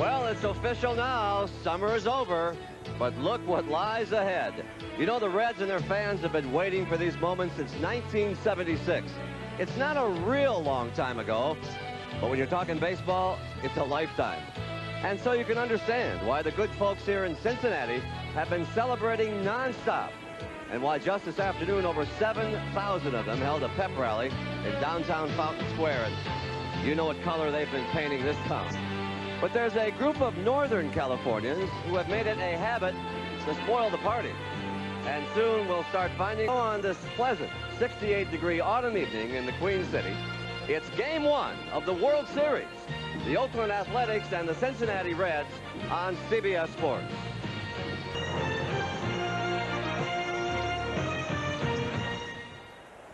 Well, it's official now. Summer is over, but look what lies ahead. You know, the Reds and their fans have been waiting for these moments since 1976. It's not a real long time ago, but when you're talking baseball, it's a lifetime. And so you can understand why the good folks here in Cincinnati have been celebrating nonstop, and why just this afternoon over 7,000 of them held a pep rally in downtown Fountain Square. And you know what color they've been painting this town. But there's a group of Northern Californians who have made it a habit to spoil the party. And soon we'll start finding on this pleasant 68-degree autumn evening in the Queen City. It's Game 1 of the World Series. The Oakland Athletics and the Cincinnati Reds on CBS Sports.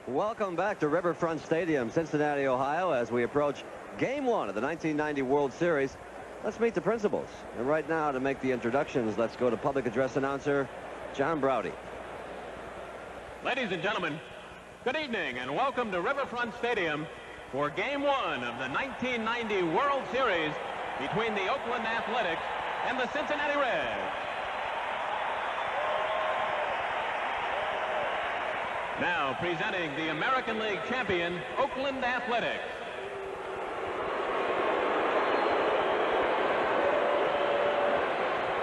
Welcome back to Riverfront Stadium, Cincinnati, Ohio, as we approach Game 1 of the 1990 World Series. Let's meet the principals. And right now, to make the introductions, let's go to public address announcer John Browdy. Ladies and gentlemen, good evening and welcome to Riverfront Stadium for Game 1 of the 1990 World Series between the Oakland Athletics and the Cincinnati Reds. Now presenting the American League champion, Oakland Athletics.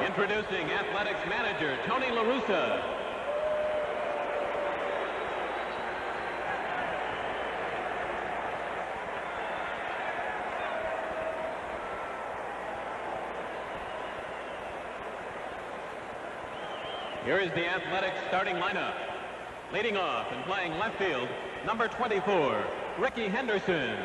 Introducing Athletics manager Tony La Russa. Here is the Athletics starting lineup. Leading off and playing left field, number 24, Rickey Henderson.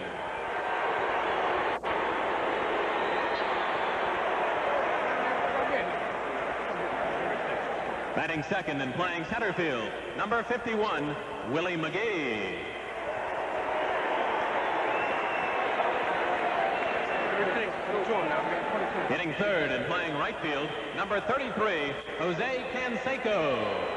Batting second and playing center field, number 51, Willie McGee. Hitting third and playing right field, number 33, Jose Canseco.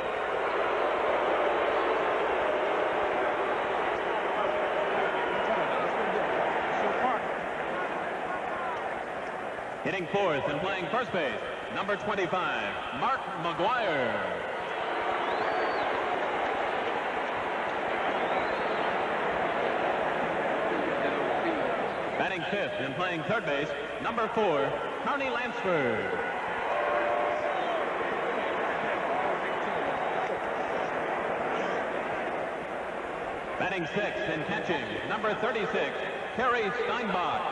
Hitting fourth and playing first base, number 25, Mark McGwire. Batting fifth and playing third base, number 4, Carney Lansford. Batting sixth and catching, number 36, Terry Steinbach.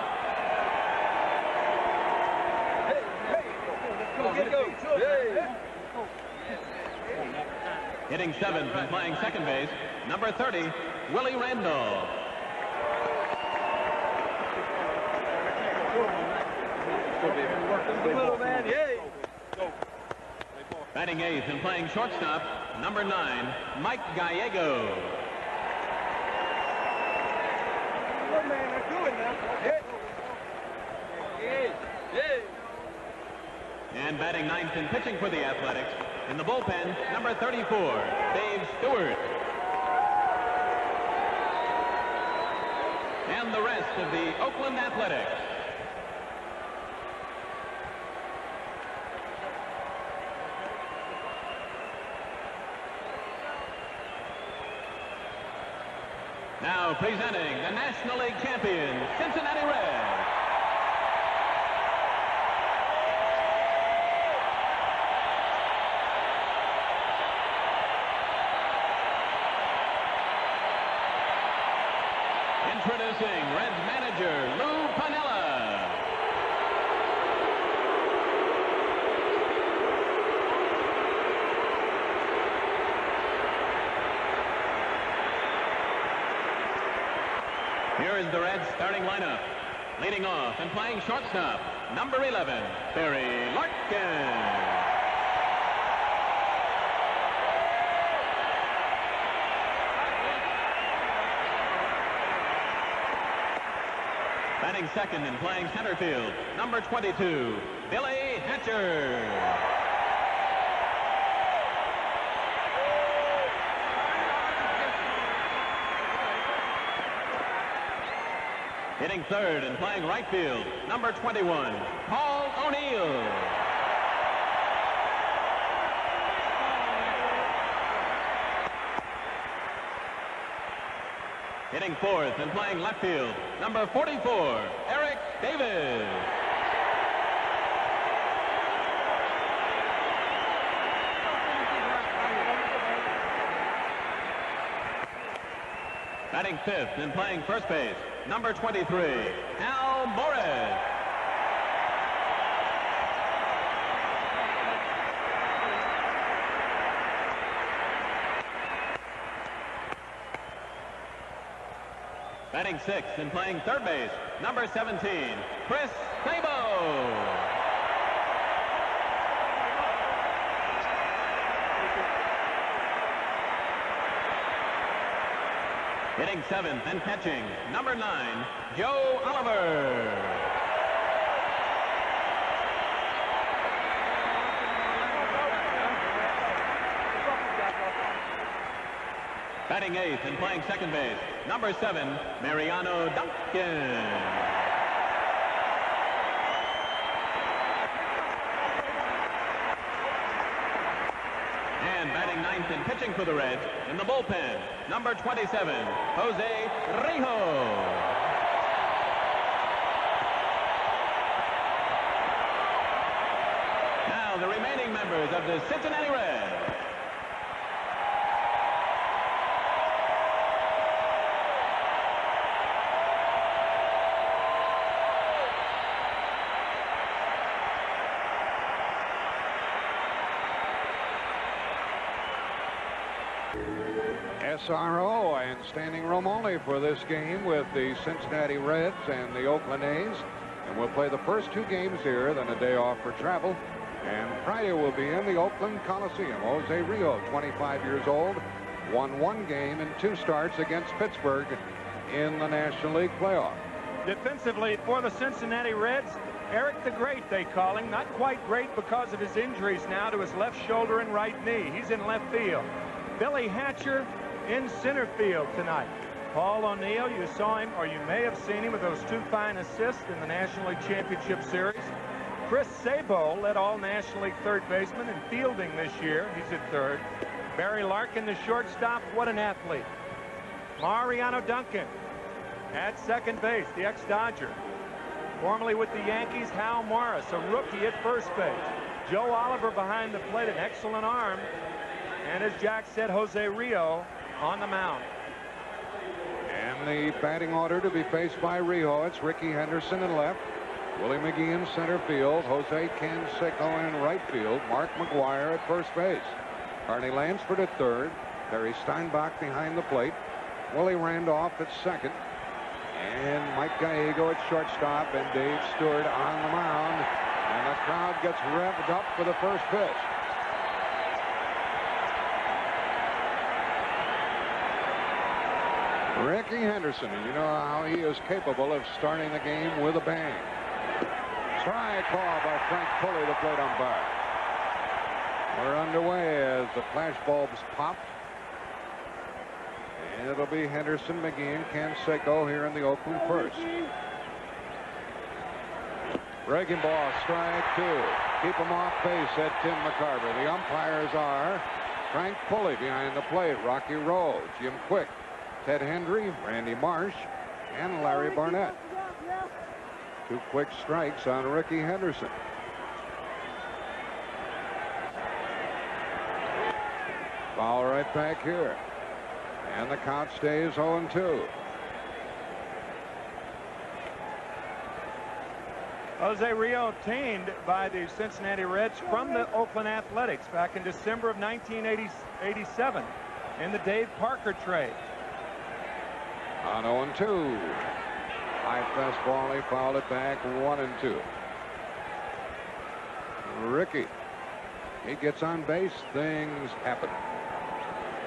Hitting seventh and playing second base, number 30, Willie Randolph. Batting eighth and playing shortstop, number 9, Mike Gallego. And batting ninth and pitching for the Athletics, in the bullpen, number 34, Dave Stewart. And the rest of the Oakland Athletics. Now presenting the National League champion, Cincinnati Reds. Introducing Reds manager Lou Piniella. Here is the Reds starting lineup. Leading off and playing shortstop, number 11, Barry Larkin. Batting second and playing center field, number 22, Billy Hatcher. Hitting third and playing right field, number 21, Paul O'Neill. Hitting fourth and playing left field, number 44, Eric Davis. Batting fifth and playing first base, number 23, Al Morris. Batting sixth and playing third base, number 17, Chris Sabo. Hitting seventh and catching, number 9, Joe Oliver. Batting eighth and playing second base, number 7, Mariano Duncan. And batting ninth and pitching for the Reds in the bullpen, number 27, Jose Rijo. Now the remaining members of the Cincinnati Reds. SRO and standing room only for this game with the Cincinnati Reds and the Oakland A's. And we'll play the first 2 games here, then a day off for travel. And Friday will be in the Oakland Coliseum. Jose Rijo, 25 years old, won 1 game in 2 starts against Pittsburgh in the National League playoff. Defensively for the Cincinnati Reds, Eric the Great, they call him. Not quite great because of his injuries now to his left shoulder and right knee. He's in left field. Billy Hatcher in center field tonight. Paul O'Neill, you saw him, or you may have seen him with those 2 fine assists in the National League Championship Series. Chris Sabo led all National League third basemen in fielding this year. He's at third. Barry Larkin, the shortstop. What an athlete. Mariano Duncan at second base, the ex-Dodger. Formerly with the Yankees, Hal Morris, a rookie at first base. Joe Oliver behind the plate, an excellent arm. And as Jack said, Jose Rijo on the mound. And the batting order to be faced by Rijo. It's Ricky Henderson in left, Willie McGee in center field, Jose Canseco in right field, Mark McGwire at first base, Carney Lansford at third, Terry Steinbach behind the plate, Willie Randolph at second, and Mike Gallego at shortstop, and Dave Stewart on the mound. And the crowd gets revved up for the first pitch. Ricky Henderson, and you know how he is capable of starting the game with a bang. Strike call by Frank Pulley, the plate umpire. We're underway as the flash bulbs pop. And it'll be Henderson, McGee, and Canseco here in the Oakland first. Breaking ball, strike 2. Keep him off base, said Tim McCarver. The umpires are Frank Pulley behind the plate, Rocky Rowe, Jim Quick, Ted Hendry, Randy Marsh, and Larry Barnett. 2 quick strikes on Ricky Henderson. Foul right back here. And the count stays 0-2. Jose Rijo obtained by the Cincinnati Reds from the Oakland Athletics back in December of 1987 in the Dave Parker trade. On 0-2. High fastball, he fouled it back, 1-2. Ricky, he gets on base, things happen.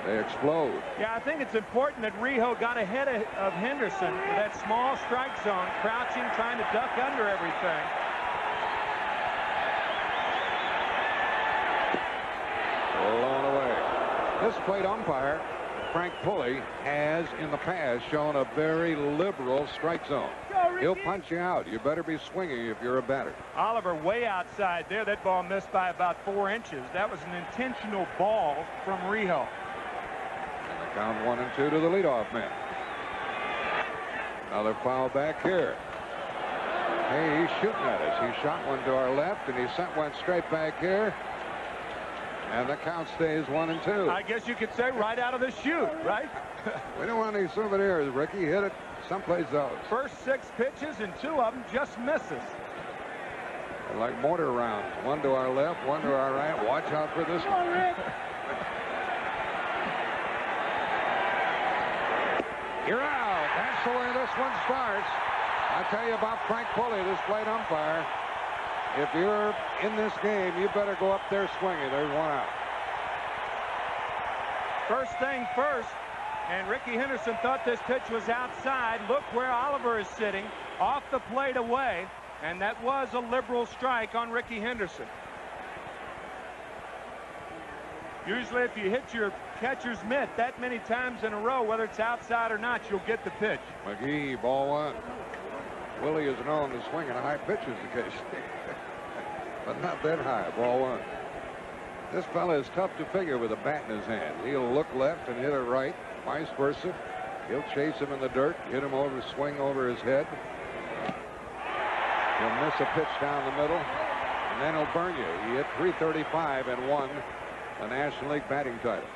They explode. Yeah, I think it's important that Rijo got ahead of Henderson with that small strike zone, crouching, trying to duck under everything. Blown away. This plate umpire, Frank Pulley, has in the past shown a very liberal strike zone. He'll punch you out. You better be swinging if you're a batter. Oliver way outside there. That ball missed by about 4 inches. That was an intentional ball from Rijo. And the count 1-2 to the leadoff man. Another foul back here. Hey, he's shooting at us. He shot one to our left, and he sent one straight back here. And the count stays 1-2. I guess you could say right out of the chute, right? We don't want any souvenirs, Ricky. Hit it someplace else. First 6 pitches, and 2 of them just misses. They're like mortar rounds. One to our left, one to our right. Watch out for this one. You're out. That's the way this one starts. I tell you about Frank Pulley, this plate umpire. If you're in this game, you better go up there swinging. There's one out. First thing first, and Ricky Henderson thought this pitch was outside. Look where Oliver is sitting, off the plate away, and that was a liberal strike on Ricky Henderson. Usually if you hit your catcher's mitt that many times in a row, whether it's outside or not, you'll get the pitch. McGee, ball 1. Willie is known to swing at high pitches occasionally, but not that high. Ball 1. This fella is tough to figure with a bat in his hand. He'll look left and hit it right, vice versa. He'll chase him in the dirt, hit him over, swing over his head. He'll miss a pitch down the middle, and then he'll burn you. He hit .335 and won the National League batting title.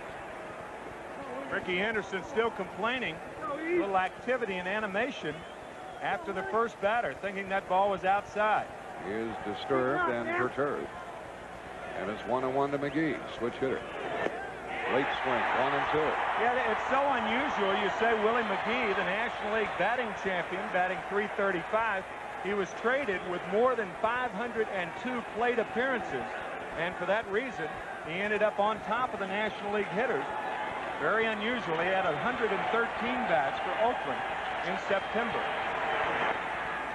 Ricky Henderson still complaining. A little activity and animation after the first batter, thinking that ball was outside. He is disturbed and perturbed. And it's 1-1 to McGee, switch hitter. Late swing, 1-2. Yeah, it's so unusual. You say Willie McGee, the National League batting champion, batting .335. He was traded with more than 502 plate appearances. And for that reason, he ended up on top of the National League hitters. Very unusual. He had 113 bats for Oakland in September.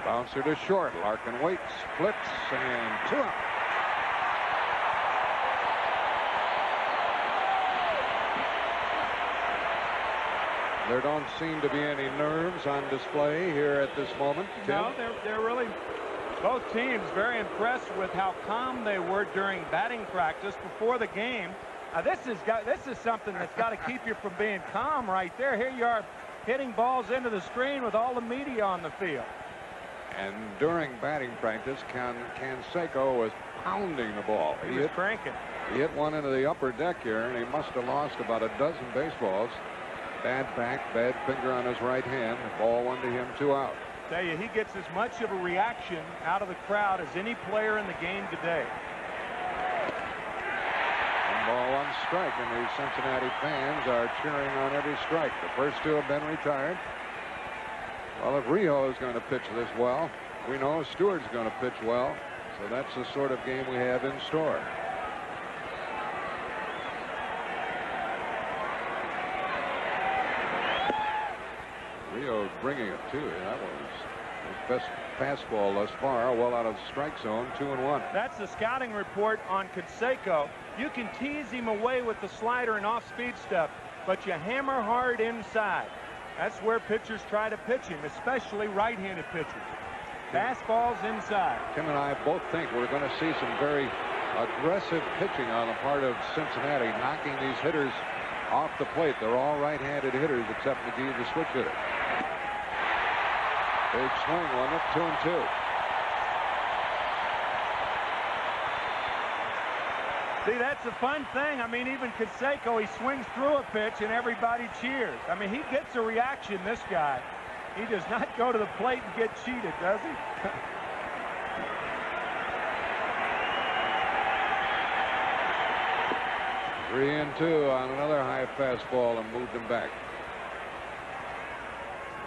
Bouncer to short. Larkin waits, flips, and 2 out. There don't seem to be any nerves on display here at this moment. No, they're really, both teams very impressed with how calm they were during batting practice before the game. This is something that's got to keep you from being calm right there. Here you are hitting balls into the screen with all the media on the field. And during batting practice, Canseco was pounding the ball. He was cranking. He hit one into the upper deck here, and he must have lost about a dozen baseballs. Bad back, bad finger on his right hand. Ball 1 to him, 2 out. Tell you, he gets as much of a reaction out of the crowd as any player in the game today. And ball 1 strike, and the Cincinnati fans are cheering on every strike. The first 2 have been retired. Well, if Rijo is going to pitch this well, we know Stewart's going to pitch well. So that's the sort of game we have in store. Rijo bringing it too. That was his best fastball thus far. Well out of the strike zone. 2-1. That's the scouting report on Canseco. You can tease him away with the slider and off-speed stuff, but you hammer hard inside. That's where pitchers try to pitch him, especially right-handed pitchers. Fastballs inside. Tim and I both think we're going to see some very aggressive pitching on the part of Cincinnati, knocking these hitters off the plate. They're all right-handed hitters except McGee, the switch hitter. Big swing on it, 2-2. See, that's the fun thing. I mean, even Canseco, he swings through a pitch and everybody cheers. I mean, he gets a reaction, this guy. He does not go to the plate and get cheated, does he? Three and 2 on another high fastball and moved him back.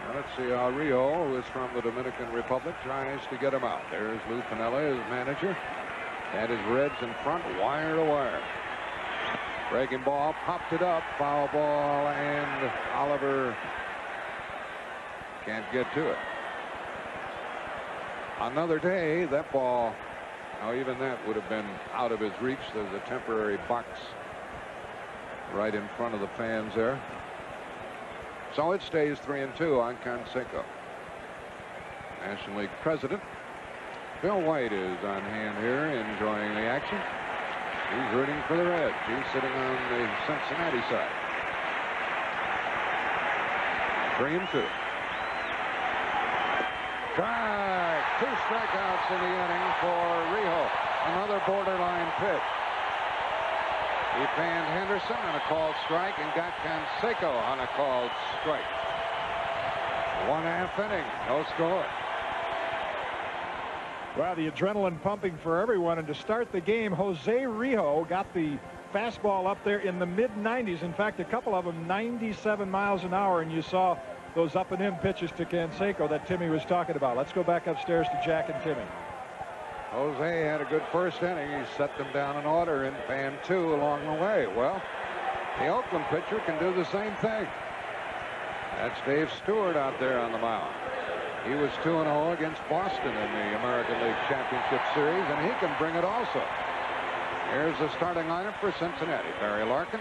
Now let's see how Rijo, who is from the Dominican Republic, tries to get him out. There's Lou Piniella, his manager. And his Reds in front, wire to wire. Breaking ball, popped it up, foul ball, and Oliver can't get to it. Another day, that ball, now even that would have been out of his reach. There's a temporary box right in front of the fans there. So it stays 3-2 on Canseco. National League president. Bill White is on hand here enjoying the action. He's rooting for the Reds. He's sitting on the Cincinnati side. 3-2. Strike. 2 strikeouts in the inning for Rijo. Another borderline pitch. He fanned Henderson on a called strike and got Canseco on a called strike. 1/2 inning. No score. Well, the adrenaline pumping for everyone, and to start the game, Jose Rijo got the fastball up there in the mid-90s. In fact, a couple of them 97 miles an hour, and you saw those up and in pitches to Canseco that Timmy was talking about. Let's go back upstairs to Jack and Timmy. Jose had a good first inning. He set them down in order and fanned 2 along the way. Well, the Oakland pitcher can do the same thing. That's Dave Stewart out there on the mound. He was 2-0 against Boston in the American League Championship Series, and he can bring it also. Here's the starting lineup for Cincinnati. Barry Larkin,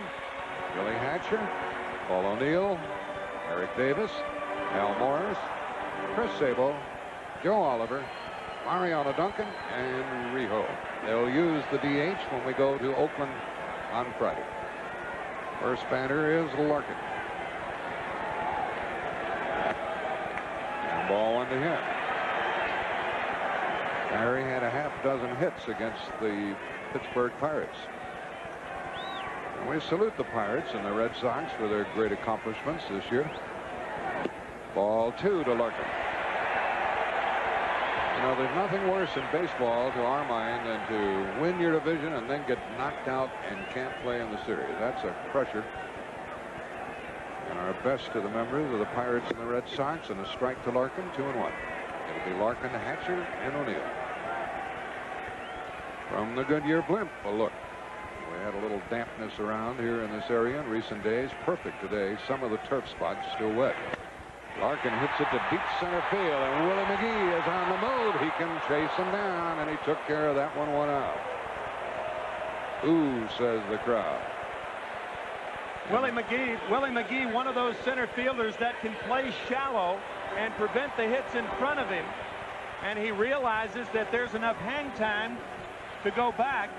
Billy Hatcher, Paul O'Neill, Eric Davis, Al Morris, Chris Sabo, Joe Oliver, Mariano Duncan, and Rijo. They'll use the DH when we go to Oakland on Friday. First batter is Larkin. And ball 1 to him. Barry had a half-dozen hits against the Pittsburgh Pirates. And we salute the Pirates and the Red Sox for their great accomplishments this year. Ball 2 to Larkin. You know, there's nothing worse in baseball, to our mind, than to win your division and then get knocked out and can't play in the series. That's a crusher. And our best to the members of the Pirates and the Red Sox, and a strike to Larkin, 2-1. It'll be Larkin, Hatcher, and O'Neill. From the Goodyear blimp, a look. We had a little dampness around here in this area in recent days. Perfect today. Some of the turf spots still wet. Larkin hits it to deep center field, and Willie McGee is on the move. He can chase him down, and he took care of that one out. Ooh, says the crowd. Willie McGee, one of those center fielders that can play shallow and prevent the hits in front of him. And he realizes that there's enough hang time to go back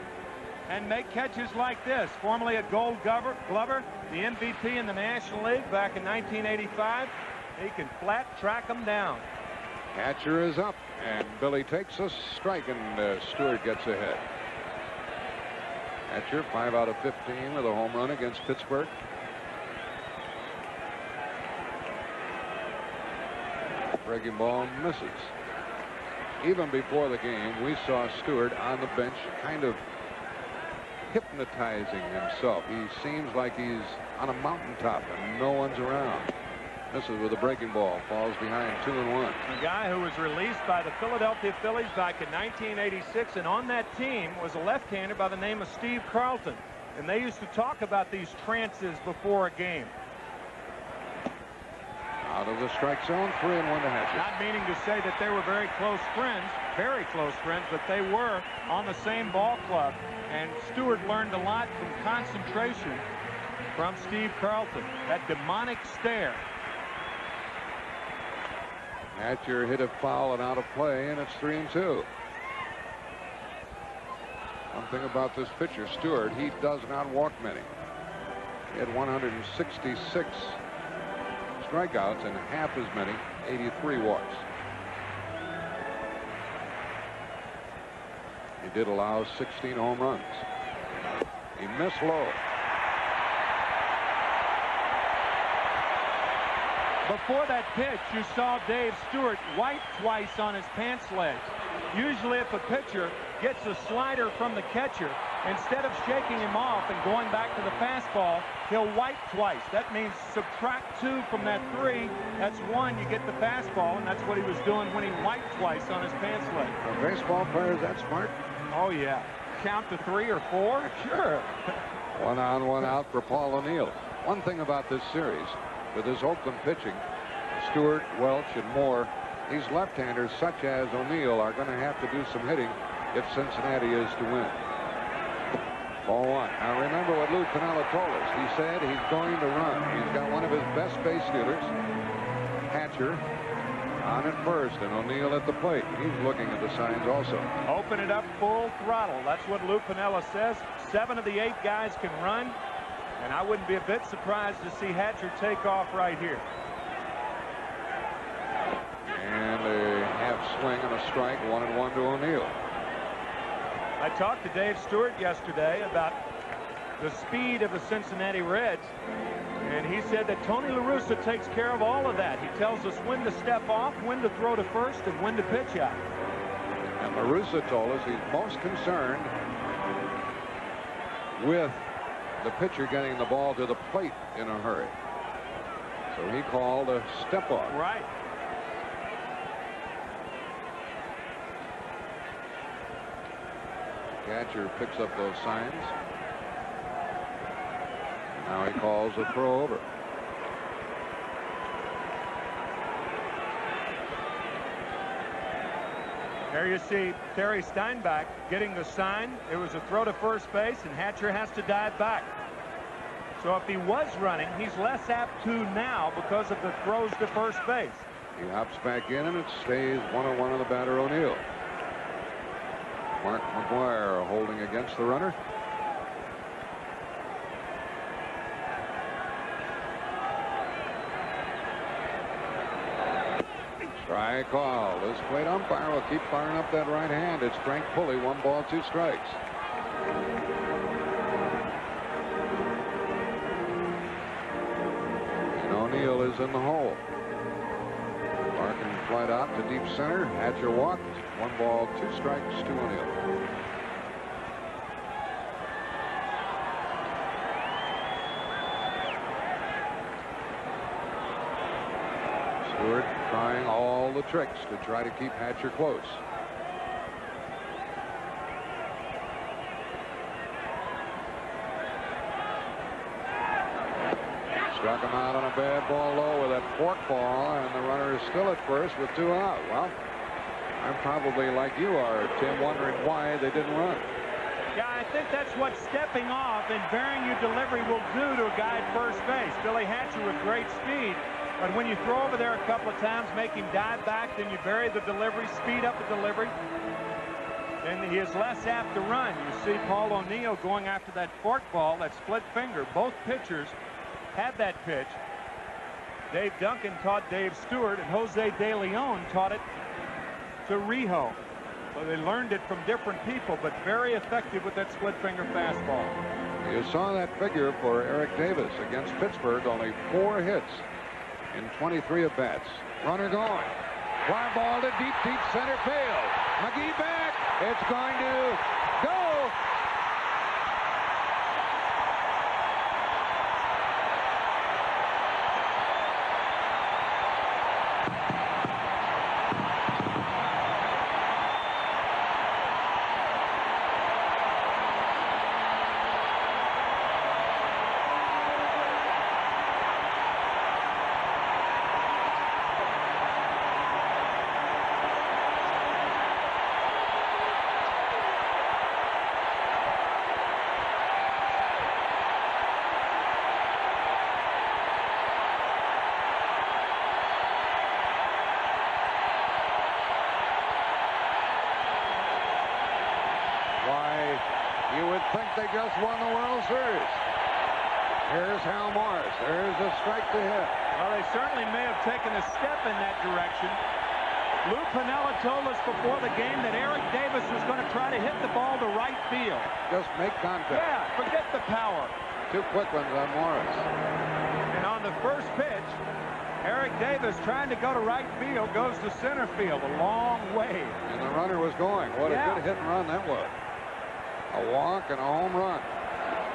and make catches like this. Formerly a Gold Glover, the MVP in the National League back in 1985. He can flat track them down. Catcher is up, and Billy takes a strike, and Stewart gets ahead. Hatcher 5 out of 15 with a home run against Pittsburgh. Breaking ball misses. Even before the game, we saw Stewart on the bench kind of hypnotizing himself. He seems like he's on a mountaintop and no one's around. Misses with a breaking ball, falls behind 2-1. A guy who was released by the Philadelphia Phillies back in 1986, and on that team was a left-hander by the name of Steve Carlton. And they used to talk about these trances before a game. Out of the strike zone, 3-1 to Hatcher. Not meaning to say that they were very close friends, but they were on the same ball club. And Stewart learned a lot from concentration from Steve Carlton. That demonic stare. Hatcher hit a foul and out of play, and it's 3-2. One thing about this pitcher, Stewart, he does not walk many. He had 166 strikeouts and half as many, 83 walks. He did allow 16 home runs. He missed low. Before that pitch, you saw Dave Stewart wipe twice on his pants legs. Usually if a pitcher gets a slider from the catcher, instead of shaking him off and going back to the fastball, he'll wipe twice. That means subtract 2 from that 3. That's 1. You get the fastball, and that's what he was doing when he wiped twice on his pants leg. Are baseball players that smart? Oh, yeah. Count to 3 or 4? Sure. 1 on, 1 out for Paul O'Neill. One thing about this series, with his Oakland pitching, Stewart, Welch, and Moore, these left-handers such as O'Neill are going to have to do some hitting if Cincinnati is to win. Ball 1. Now remember what Lou Piniella told us. He said he's going to run. He's got one of his best base stealers, Hatcher, on at first, and O'Neill at the plate. He's looking at the signs also. Open it up full throttle. That's what Lou Piniella says. 7 of the 8 guys can run, and I wouldn't be a bit surprised to see Hatcher take off right here. And a half swing and a strike, 1-1 to O'Neill. I talked to Dave Stewart yesterday about the speed of the Cincinnati Reds, and he said that Tony La Russa takes care of all of that. He tells us when to step off, when to throw to first, and when to pitch out. And La Russa told us he's most concerned with the pitcher getting the ball to the plate in a hurry. So he called a step off. Right. Catcher picks up those signs. Now he calls a throw over. There you see Terry Steinbach getting the sign. It was a throw to first base, and Hatcher has to dive back. So if he was running, he's less apt to now because of the throws to first base. He hops back in, and it stays 1-1 on the batter, O'Neill. Mark McGwire holding against the runner. Strike call. This plate umpire will keep firing up that right hand. It's Frank Pulley. 1 ball, 2 strikes. And O'Neill is in the hole. Larkin flied out to deep center. Hatcher walked. 1 ball, 2 strikes to O'Neill. Stewart trying all the tricks to try to keep Hatcher close. Struck him out on a bad ball low with that fork ball, and the runner is still at first with 2 out. Well, I'm probably like you are, Tim, wondering why they didn't run. Yeah, I think that's what stepping off and varying your delivery will do to a guy at first base. Billy Hatcher with great speed. But when you throw over there a couple of times, make him dive back, then you vary the delivery, speed up the delivery, and he is less apt to run. You see Paul O'Neill going after that fork ball, that split finger. Both pitchers had that pitch. Dave Duncan taught Dave Stewart, and Jose De Leon taught it to Rijo. So they learned it from different people, but very effective with that split finger fastball. You saw that figure for Eric Davis against Pittsburgh. Only 4 hits in 23 at-bats. Runner going. Fly ball to deep center field. McGee back. It's going to go. They just won the World Series. Here's Hal Morris. There's a strike to hit. Well, they certainly may have taken a step in that direction. Lou Piniella told us before the game that Eric Davis was going to try to hit the ball to right field. Just make contact. Yeah, forget the power. 2 quick ones on Morris. And on the first pitch, Eric Davis trying to go to right field goes to center field a long way. And the runner was going. What a good hit and run that was. A walk and a home run.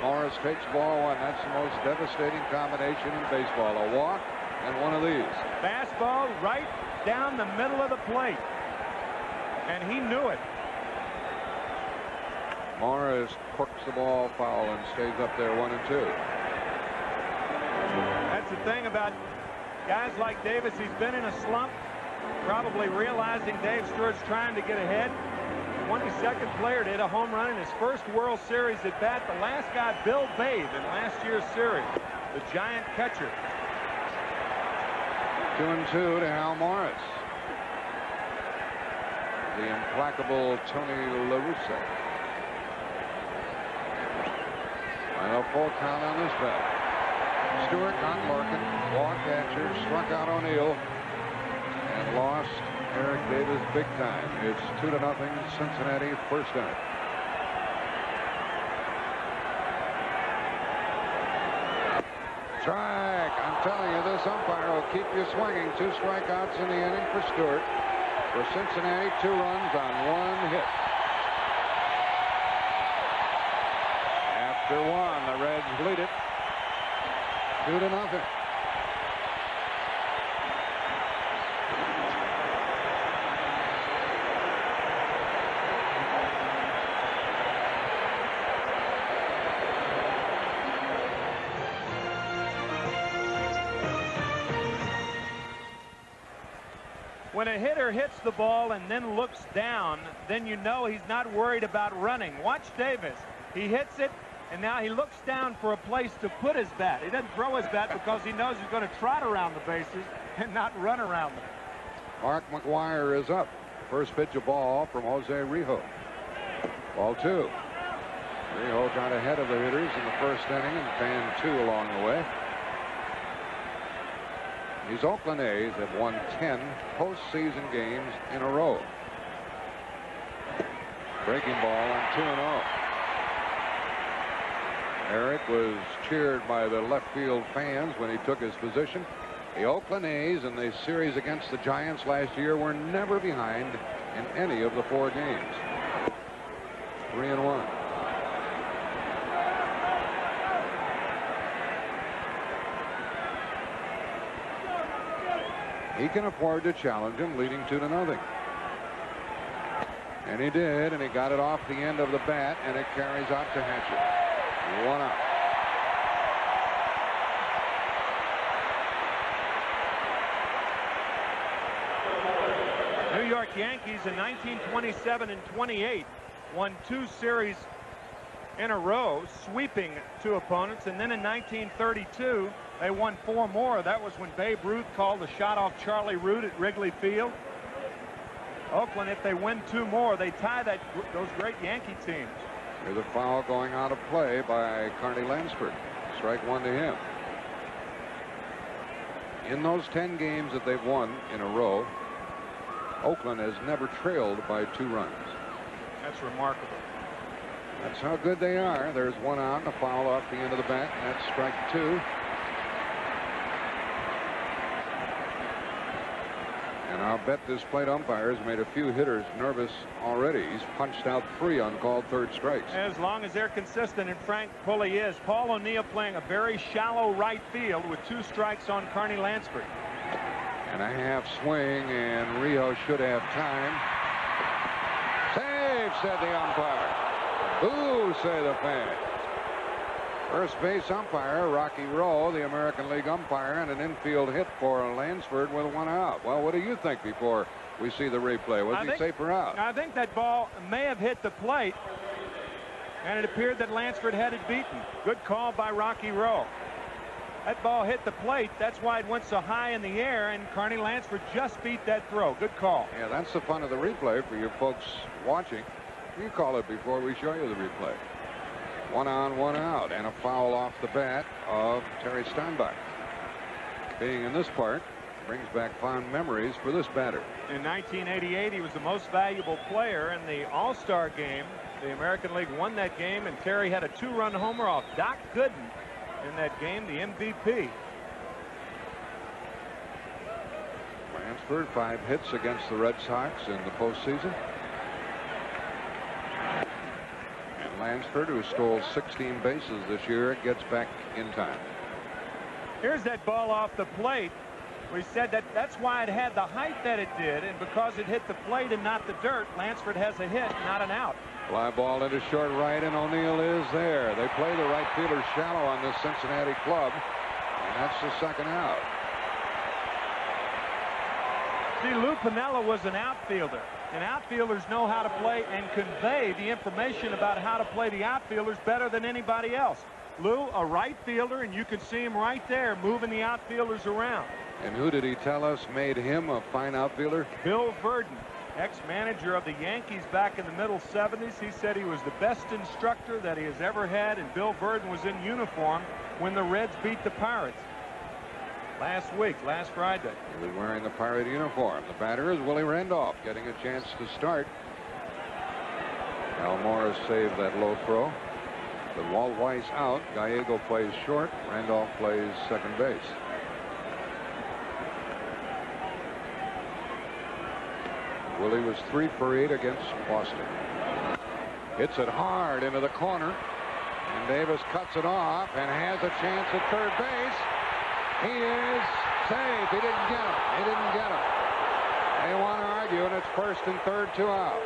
Morris takes ball 1. That's the most devastating combination in baseball. A walk and one of these. Fastball right down the middle of the plate. And he knew it. Morris corks the ball foul and stays up there 1-2. That's the thing about guys like Davis. He's been in a slump, probably realizing Dave Stewart's trying to get ahead. 22nd player to hit a home run in his first World Series at bat. The last guy, Bill Bathe, in last year's series, the Giant catcher. 2-2 to Hal Morris. the implacable Tony La Russa. And a full count on this bat. Stewart knocked Larkin, walked Hatcher, struck out O'Neill, and lost Eric Davis big time. It's 2-0 Cincinnati, first inning. Strike. I'm telling you, this umpire will keep you swinging. 2 strikeouts in the inning for Stewart. For Cincinnati, 2 runs on 1 hit. After 1, the Reds lead it 2-0. When a hitter hits the ball and then looks down, then you know he's not worried about running. Watch Davis. He hits it, and now he looks down for a place to put his bat. He doesn't throw his bat because he knows he's going to trot around the bases and not run around them. Mark McGwire is up. First pitch of ball from Jose Rijo. Ball 2. Rijo got ahead of the hitters in the first inning and fanned 2 along the way. These Oakland A's have won 10 postseason games in a row. Breaking ball on 2-0. Eric was cheered by the left field fans when he took his position. The Oakland A's in the series against the Giants last year were never behind in any of the 4 games. 3-1. He can afford to challenge him, leading 2-0. And he did, and he got it off the end of the bat, and it carries out to Hatcher. 1 out. New York Yankees in 1927 and 28 won 2 series in a row, sweeping 2 opponents, and then in 1932 they won 4 more. That was when Babe Ruth called the shot off Charlie Root at Wrigley Field. Oakland, if they win 2 more, they tie those great Yankee teams. There's a foul going out of play by Carney Lansford. Strike 1 to him. In those 10 games that they've won in a row, Oakland has never trailed by 2 runs. That's remarkable. That's how good they are. There's 1 out and a foul off the end of the bat. And that's strike 2. And I'll bet this plate umpire has made a few hitters nervous already. He's punched out 3 uncalled third strikes. As long as they're consistent, and Frank Pulley is. Paul O'Neill playing a very shallow right field with 2 strikes on Carney Lansford. And a half swing, and Rijo should have time. Save, said the umpire. Boo, say the fans. First base umpire Rocky Rowe, the American League umpire, and an infield hit for Lansford with 1 out. Well, what do you think before we see the replay? Was he safe or out? I think that ball may have hit the plate, and it appeared that Lansford had it beaten. Good call by Rocky Rowe. That ball hit the plate. That's why it went so high in the air, and Carney Lansford just beat that throw. Good call. Yeah, that's the fun of the replay for you folks watching. You call it before we show you the replay. 1 on, 1 out, and a foul off the bat of Terry Steinbach. Being in this part brings back fond memories for this batter. In 1988, he was the most valuable player in the All-Star game. The American League won that game, and Terry had a 2-run homer off Doc Gooden in that game, the MVP. Lansford, 5 hits against the Red Sox in the postseason. And Lansford, who stole 16 bases this year, gets back in time. Here's that ball off the plate. We said that's why it had the height that it did, and because it hit the plate and not the dirt, Lansford has a hit, not an out. Fly ball into short right, and O'Neill is there. They play the right fielder shallow on this Cincinnati club, and that's the 2nd out. See, Lou Piniella was an outfielder, and outfielders know how to play and convey the information about how to play the outfielders better than anybody else. Lou, a right fielder, and you can see him right there moving the outfielders around. And who did he tell us made him a fine outfielder? Bill Verdon. ex-manager of the Yankees back in the middle 70s. He said he was the best instructor that he has ever had, and Bill Burden was in uniform when the Reds beat the Pirates last Friday. He'll be wearing the Pirate uniform. The batter is Willie Randolph, getting a chance to start. Al Morris saved that low throw. With Walt Weiss out, Gallego plays short. Randolph plays second base. Willie was 3 for 8 against Boston. Hits it hard into the corner, and Davis cuts it off and has a chance at third base. He is safe. He didn't get him. He didn't get him. They want to argue, and it's first and third, 2 out.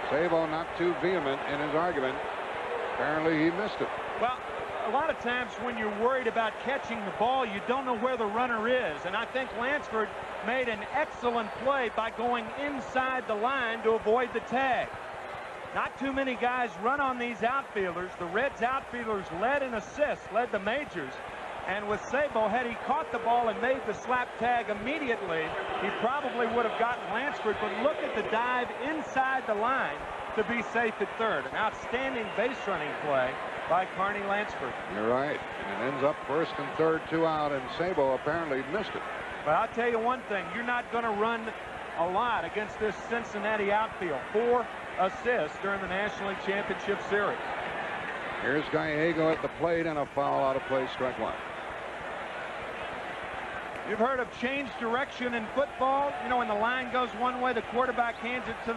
Sabo not too vehement in his argument. Apparently he missed it. Well, a lot of times when you're worried about catching the ball, you don't know where the runner is. And I think Lansford made an excellent play by going inside the line to avoid the tag. Not too many guys run on these outfielders. The Reds outfielders led in assists, led the majors. And with Sabo, had he caught the ball and made the slap tag immediately, he probably would have gotten Lansford. But look at the dive inside the line to be safe at third. An outstanding base running play by Carney Lansford. You're right. And it ends up first and third, 2 out, and Sabo apparently missed it. But I'll tell you one thing, you're not going to run a lot against this Cincinnati outfield. 4 assists during the National League Championship Series. Here's Gallego at the plate, and a foul out of play, strike 1. You've heard of change direction in football. You know, when the line goes one way, the quarterback hands it to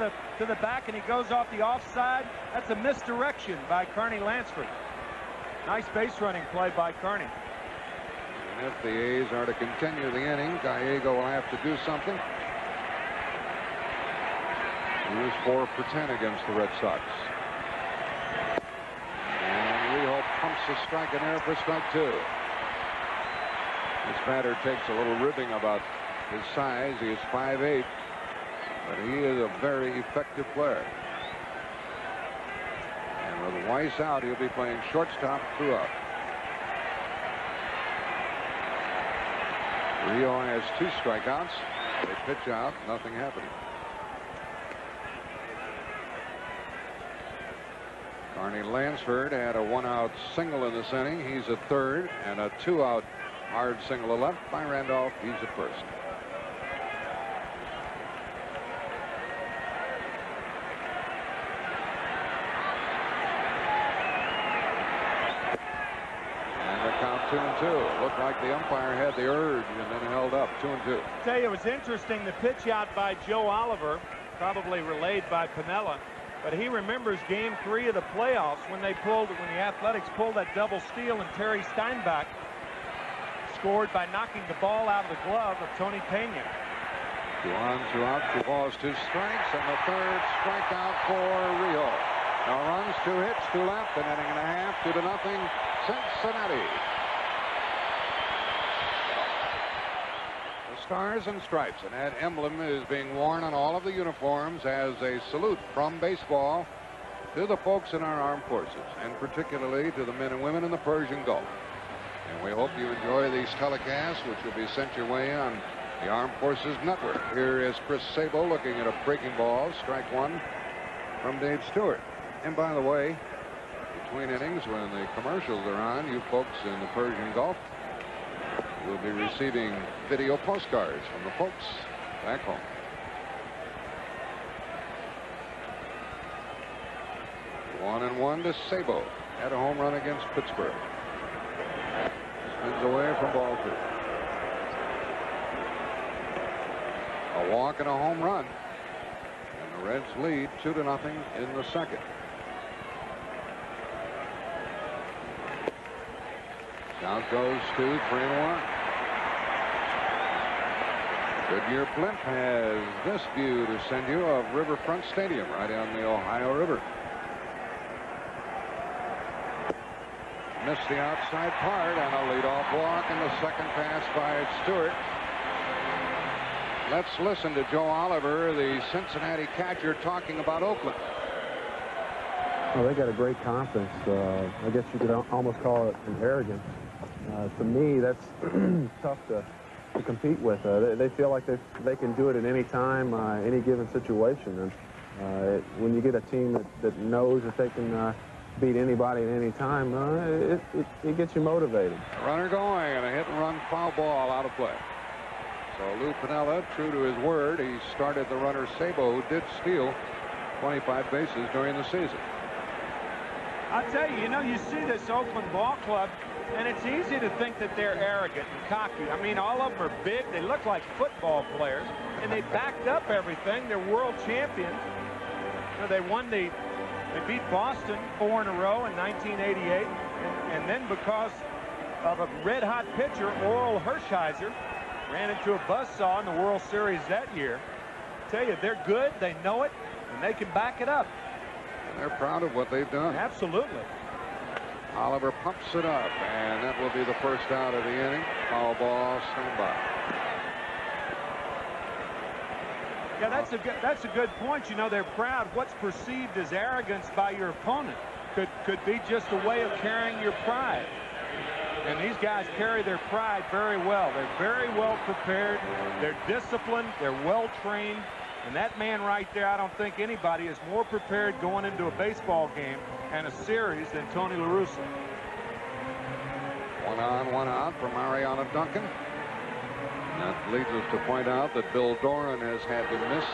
the back, and he goes off the offside. That's a misdirection by Carney Lansford. Nice base running play by Carney. And if the A's are to continue the inning, Gallego will have to do something. He was 4 for 10 against the Red Sox. And Rijo pumps a strike in there for strike 2. This batter takes a little ribbing about his size. He is 5'8", but he is a very effective player. And with Weiss out, he'll be playing shortstop throughout. Rio has 2 strikeouts. They pitch out, nothing happening. Carney Lansford had a 1-out single in this inning. He's at third, and a 2-out hard single to left by Randolph. He's at first. And the count 2-2. Looked like the umpire had the urge and then held up 2-2. I tell you, it was interesting, the pitch out by Joe Oliver, probably relayed by Piniella, but he remembers game 3 of the playoffs when the Athletics pulled that double steal, and Terry Steinbach scored by knocking the ball out of the glove of Tony Pena. 2 on, 2 out, 2 balls, 2 strikes, and the third strikeout for Rio. No runs, 2 hits, 2 left, an inning and a half, 2-0, Cincinnati. The Stars and Stripes, and that emblem is being worn on all of the uniforms as a salute from baseball to the folks in our armed forces, and particularly to the men and women in the Persian Gulf. And we hope you enjoy these telecasts, which will be sent your way on the Armed Forces Network. Here is Chris Sabo looking at a breaking ball, strike 1 from Dave Stewart. And by the way, between innings, when the commercials are on, you folks in the Persian Gulf will be receiving video postcards from the folks back home. One and one to Sabo. Had a home run against Pittsburgh. Spins away from ball 2. A walk and a home run. And the Reds lead 2-0 in the second. Count goes to 3-1. Goodyear Blimp has this view to send you of Riverfront Stadium right on the Ohio River. Missed the outside part on a leadoff walk, and the second pass by Stewart. Let's listen to Joe Oliver, the Cincinnati catcher, talking about Oakland. Well, they got a great confidence. I guess you could almost call it an arrogance. To me, that's tough to compete with. They feel like they can do it at any time, any given situation. And when you get a team that knows that they can beat anybody at any time, it gets you motivated. Runner going, and a hit-and-run foul ball out of play. So Lou Piniella, true to his word, he started the runner Sabo, who did steal 25 bases during the season. I'll tell you, you see this Oakland ball club, and it's easy to think that they're arrogant and cocky. I mean, all of them are big. They look like football players, and they backed up everything. They're world champions. They beat Boston 4 in a row in 1988, and then because of a red-hot pitcher, Oral Hershiser, ran into a buzzsaw in the World Series that year. I tell you, they're good. They know it, and they can back it up. And they're proud of what they've done. Absolutely. Oliver pumps it up, and that will be the first out of the inning. Foul ball, stand by. Yeah, that's a good point. They're proud. What's perceived as arrogance by your opponent could be just a way of carrying your pride. And these guys carry their pride very well. They're very well prepared. They're disciplined. They're well trained. And that man right there, I don't think anybody is more prepared going into a baseball game and a series than Tony La Russa. 1 on, 1 out for Mariano Duncan. That leads us to point out that Bill Doran has had to miss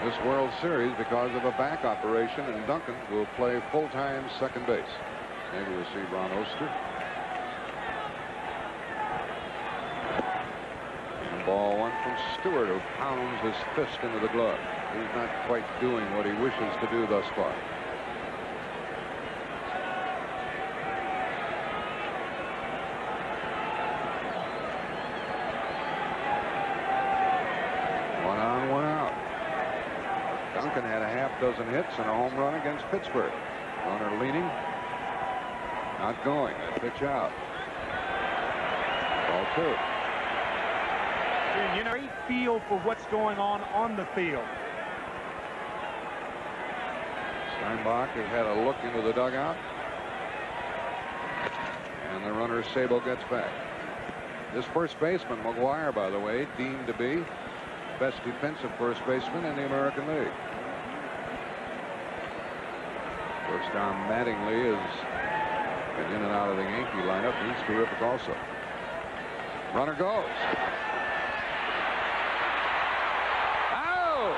this World Series because of a back operation, and Duncan will play full-time second base. Maybe we'll see Ron Oster. And ball 1 from Stewart, who pounds his fist into the glove. He's not quite doing what he wishes to do thus far. Had a half-dozen hits and a home run against Pittsburgh. Runner leaning, not going. That pitch out. Ball 2. Great feel for what's going on the field. Steinbach has had a look into the dugout, and the runner Sabo gets back. This first baseman, McGuire, by the way, deemed to be best defensive first baseman in the American League. Of course, Don Mattingly has been in and out of the Yankee lineup. He's terrific also. Runner goes. Out!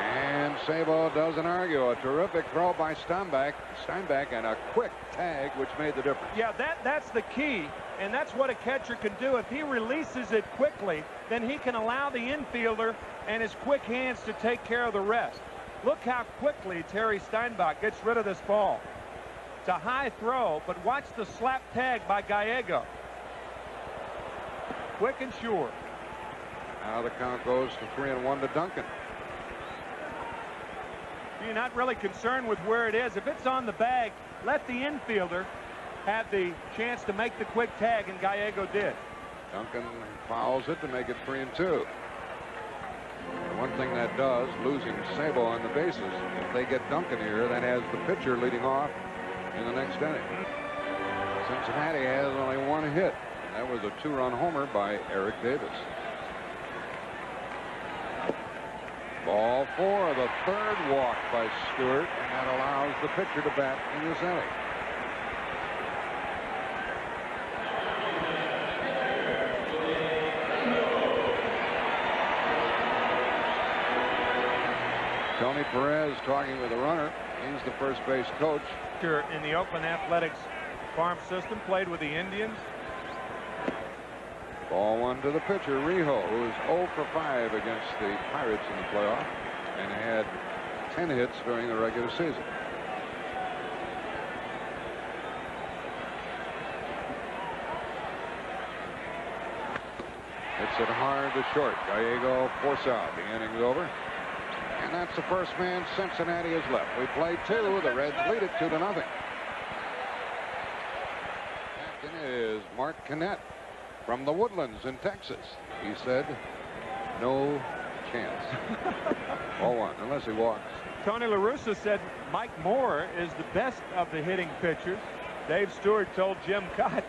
And Sabo doesn't argue. A terrific throw by Steinbach, and a quick tag which made the difference. Yeah, that's the key, and that's what a catcher can do. If he releases it quickly, then he can allow the infielder and his quick hands to take care of the rest. Look how quickly Terry Steinbach gets rid of this ball. It's a high throw, but watch the slap tag by Gallego. Quick and sure. Now the count goes to 3-1 to Duncan. You're not really concerned with where it is. If it's on the bag, let the infielder have the chance to make the quick tag, and Gallego did. Duncan fouls it to make it 3-2. One thing that does, losing Sabo on the bases, if they get Duncan here, that has the pitcher leading off in the next inning. Cincinnati has only 1 hit. That was a 2-run homer by Eric Davis. Ball 4, the third walk by Stewart, and that allows the pitcher to bat in this inning. Tony Perez talking with the runner. He's the first base coach. In the Oakland Athletics farm system, played with the Indians. Ball 1 to the pitcher, Rijo, who is 0 for 5 against the Pirates in the playoff and had 10 hits during the regular season. Hits it hard to short. Gallego force out. The inning's over. And that's the first man Cincinnati has left. We play 2. The Reds lead it 2-0. Captain is Mark Kinnett from the Woodlands in Texas. He said, no chance. Ball 1, unless he walks. Tony La Russa said Mike Moore is the best of the hitting pitchers. Dave Stewart told Jim Cott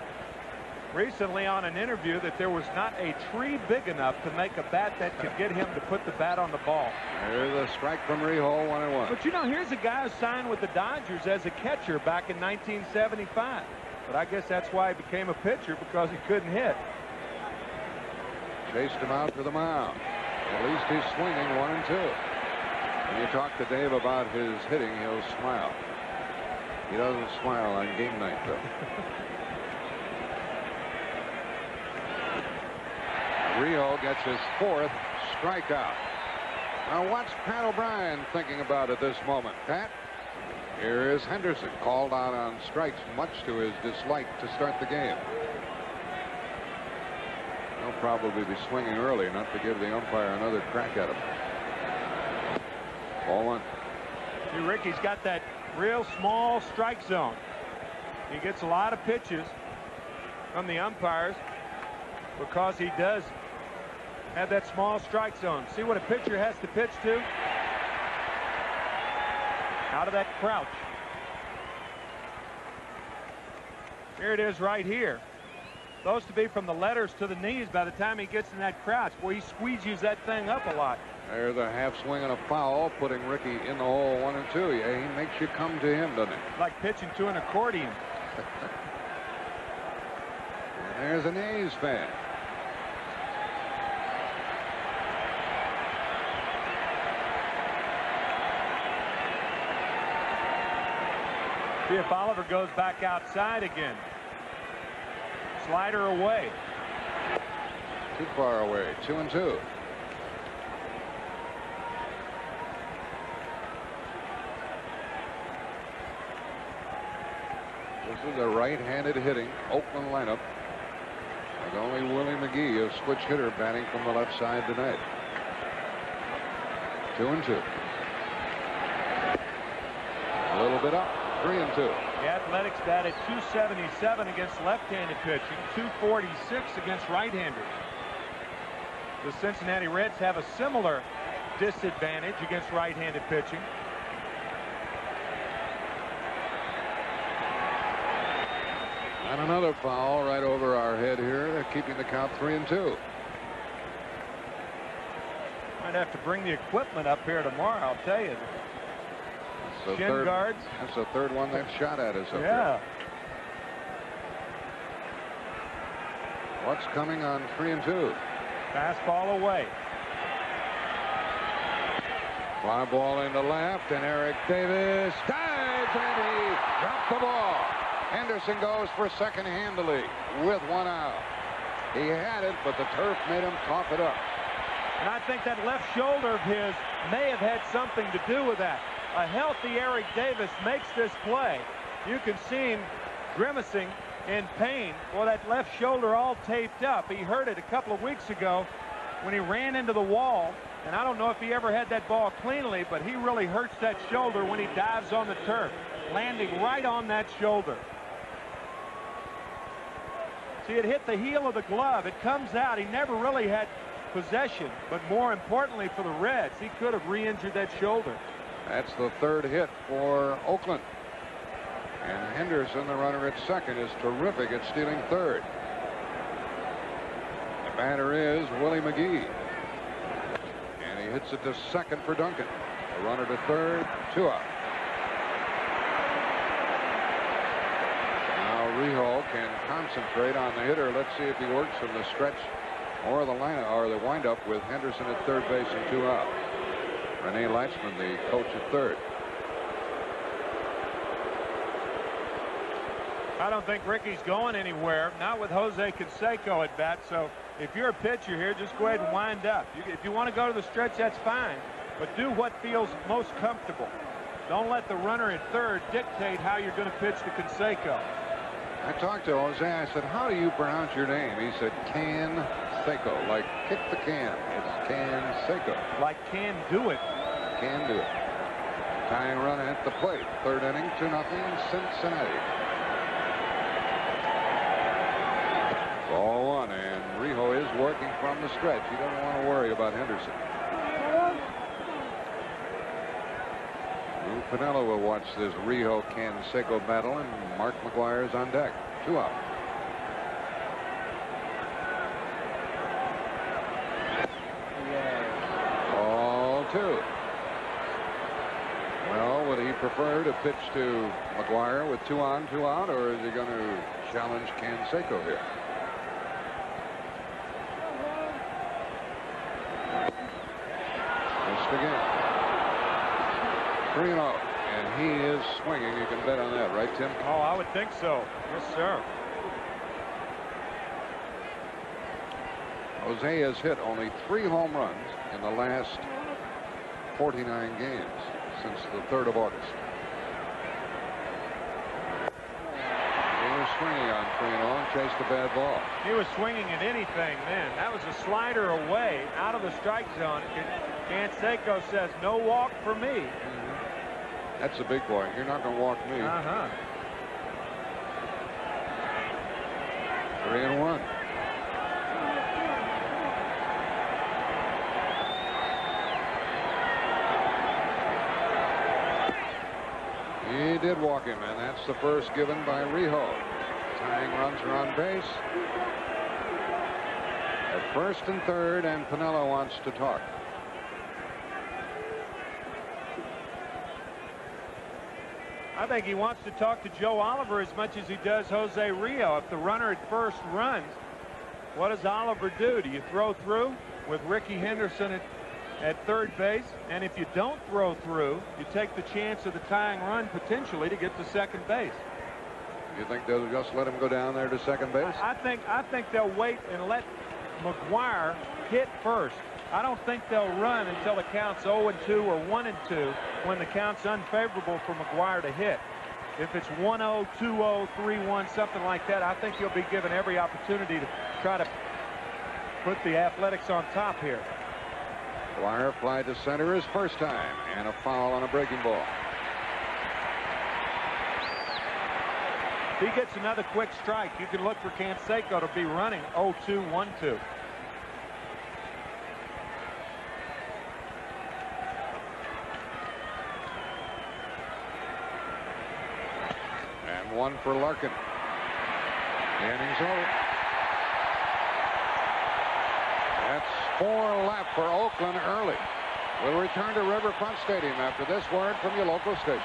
recently on an interview that there was not a tree big enough to make a bat that could get him to put the bat on the ball. There's a strike from Rijo, 1-1. But you know, here's a guy who signed with the Dodgers as a catcher back in 1975. But I guess that's why he became a pitcher, because he couldn't hit. Chased him out to the mound. At least he's swinging 1-2. When you talk to Dave about his hitting, he'll smile. He doesn't smile on game night, though. Rijo gets his 4th strikeout. Now what's Pat O'Brien thinking about at this moment? Pat? Here is Henderson, called out on strikes, much to his dislike to start the game. He'll probably be swinging early, not to give the umpire another crack at him. Ball 1. See, Ricky's got that real small strike zone. He gets a lot of pitches from the umpires because he does have that small strike zone. See what a pitcher has to pitch to? Out of that crouch. Here it is right here. Supposed to be from the letters to the knees by the time he gets in that crouch. Boy, he squeegees that thing up a lot. There's a half swing and a foul, putting Ricky in the hole 1-2. Yeah, he makes you come to him, doesn't he? Like pitching to an accordion. And there's an A's fan. See if Oliver goes back outside again. Slider away. Too far away. 2-2. This is a right-handed hitting Oakland lineup, with only Willie McGee, a switch hitter, batting from the left side tonight. 2-2. A little bit up. 3-2. The Athletics batted .277 against left-handed pitching, .246 against right-handers. The Cincinnati Reds have a similar disadvantage against right-handed pitching. And another foul right over our head here, keeping the count 3-2. Might have to bring the equipment up here tomorrow, I'll tell you. Shin guards. That's the third one they've shot at us up Yeah. here. What's coming on 3-2? Fastball away. Fly ball into left, and Eric Davis dives, and he dropped the ball. Henderson goes for second handily with 1 out. He had it, but the turf made him cough it up. And I think that left shoulder of his may have had something to do with that. A healthy Eric Davis makes this play. You can see him grimacing in pain. Well, that left shoulder all taped up. He hurt it a couple of weeks ago when he ran into the wall. And I don't know if he ever had that ball cleanly, but he really hurts that shoulder when he dives on the turf, landing right on that shoulder. See, it hit the heel of the glove. It comes out. He never really had possession, but more importantly for the Reds, he could have re-injured that shoulder. That's the third hit for Oakland. And Henderson, the runner at second, is terrific at stealing third. The batter is Willie McGee. And he hits it to second for Duncan. A runner to third, 2 out. Now Rijo can concentrate on the hitter. Let's see if he works from the stretch or the line or the windup with Henderson at third base and 2 out. Rene Lachemann, the coach at third. I don't think Ricky's going anywhere, not with Jose Canseco at bat. So if you're a pitcher here, just go ahead and wind up. If you want to go to the stretch, that's fine, but do what feels most comfortable. Don't let the runner at third dictate how you're going to pitch to Canseco. I talked to Jose. I said, how do you pronounce your name? He said, Canseco, like kick the can. It's Canseco. Like can do it. Can do it. Tying run at the plate. Third inning, 2-0 Cincinnati. Ball 1, and Rijo is working from the stretch. He doesn't want to worry about Henderson. Lou Piniella will watch this Rijo Canseco battle, and Mark McGwire is on deck. 2 out. 2. Well, would he prefer to pitch to McGuire with 2 on, 2 out, or is he going to challenge Canseco here? Missed again. 3-0, and he is swinging. You can bet on that, right, Tim? Oh, I would think so. Yes, sir. Jose has hit only 3 home runs in the last 49 games since the 3rd of August. He was swinging on 3-0 and chased a bad ball. He was swinging at anything then. That was a slider away out of the strike zone. Canseco says, no walk for me. That's a big boy. You're not going to walk me. 3-1. He did walk him, and that's the first given by Rijo. Tying runs are on base. At first and third, and Piniella wants to talk. I think he wants to talk to Joe Oliver as much as he does Jose Rijo. If the runner at first runs, what does Oliver do? Do you throw through with Ricky Henderson at third base? And if you don't throw through, you take the chance of the tying run potentially to get to second base. You think they'll just let him go down there to second base? I think they'll wait and let McGuire hit first. I don't think they'll run until the count's 0-2 or 1-2 when the count's unfavorable for McGuire to hit. If it's 1-0, 2-0, 3-1, something like that, I think he'll be given every opportunity to try to put the Athletics on top here. McGuire fly to center his first time, and a foul on a breaking ball. If he gets another quick strike, you can look for Canseco to be running 0-2, 1-2. And one for Larkin. The inning's over. That's 4 left for Oakland early. We'll return to Riverfront Stadium after this word from your local station.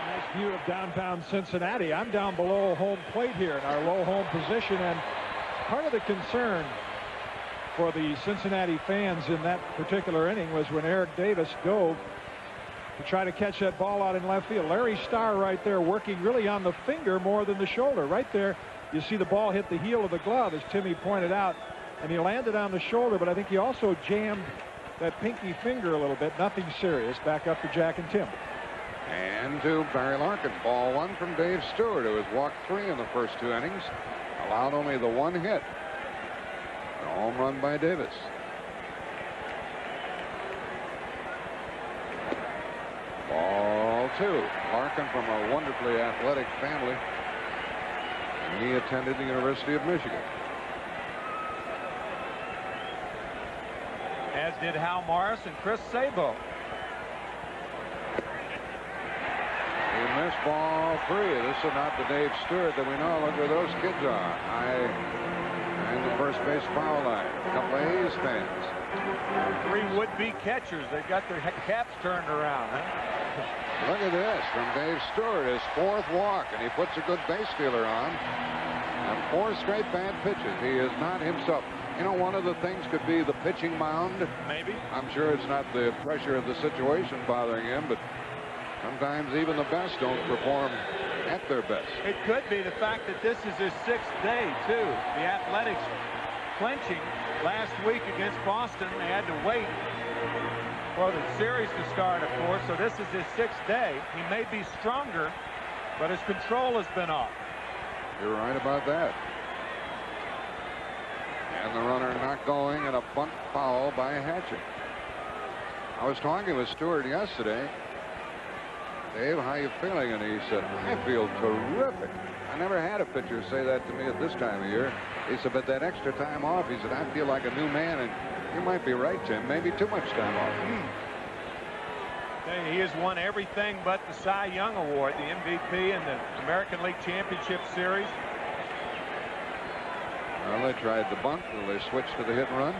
Nice view of downtown Cincinnati. I'm down below home plate here in our low home position, and part of the concern for the Cincinnati fans in that particular inning was when Eric Davis dove to try to catch that ball out in left field. Larry Starr right there working really on the finger more than the shoulder. Right there you see the ball hit the heel of the glove, as Timmy pointed out, and he landed on the shoulder, but I think he also jammed that pinky finger a little bit. Nothing serious. Back up to Jack and Tim. And to Barry Larkin. Ball 1 from Dave Stewart, who has walked 3 in the first 2 innings. Allowed only the 1 hit. A home run by Davis. Ball 2. Larkin from a wonderfully athletic family. And he attended the University of Michigan. As did Hal Morris and Chris Sabo. He missed ball 3. This is not the Dave Stewart that we know. Look where those kids are. High and the first base foul line. A couple of A's fans. 3 would-be catchers. They've got their caps turned around, huh? Look at this from Dave Stewart. His 4th walk, and he puts a good base stealer on. And 4 straight bad pitches. He is not himself. You know, one of the things could be the pitching mound. Maybe. I'm sure it's not the pressure of the situation bothering him, but sometimes even the best don't perform at their best. It could be the fact that this is his 6th day, too. The Athletics clinching last week against Boston. They had to wait for the series to start, of course, so this is his 6th day. He may be stronger, but his control has been off. You're right about that. And the runner not going, and a bunt foul by Hatcher. I was talking with Stewart yesterday. Dave, how you feeling? And he said, I feel terrific. I never had a pitcher say that to me at this time of year. He said, but that extra time off, he said, I feel like a new man. And you might be right, Tim. Maybe too much time off. He has won everything but the Cy Young Award, the MVP and the American League Championship Series. Well, they tried the bunt. Will they switch to the hit and run?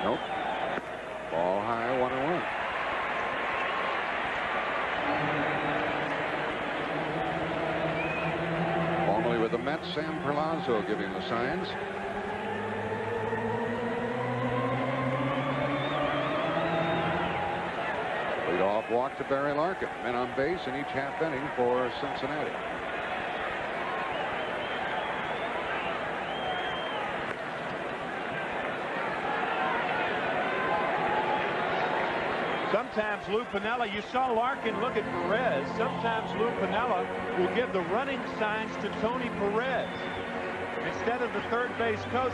Nope. Ball high, 1-1. Formerly with the Mets, Sam Perlazo giving the signs. Leadoff walk to Barry Larkin. Men on base in each half inning for Cincinnati. Sometimes Lou Piniella, you saw Larkin look at Perez. Sometimes Lou Piniella will give the running signs to Tony Perez. Instead of the third base coach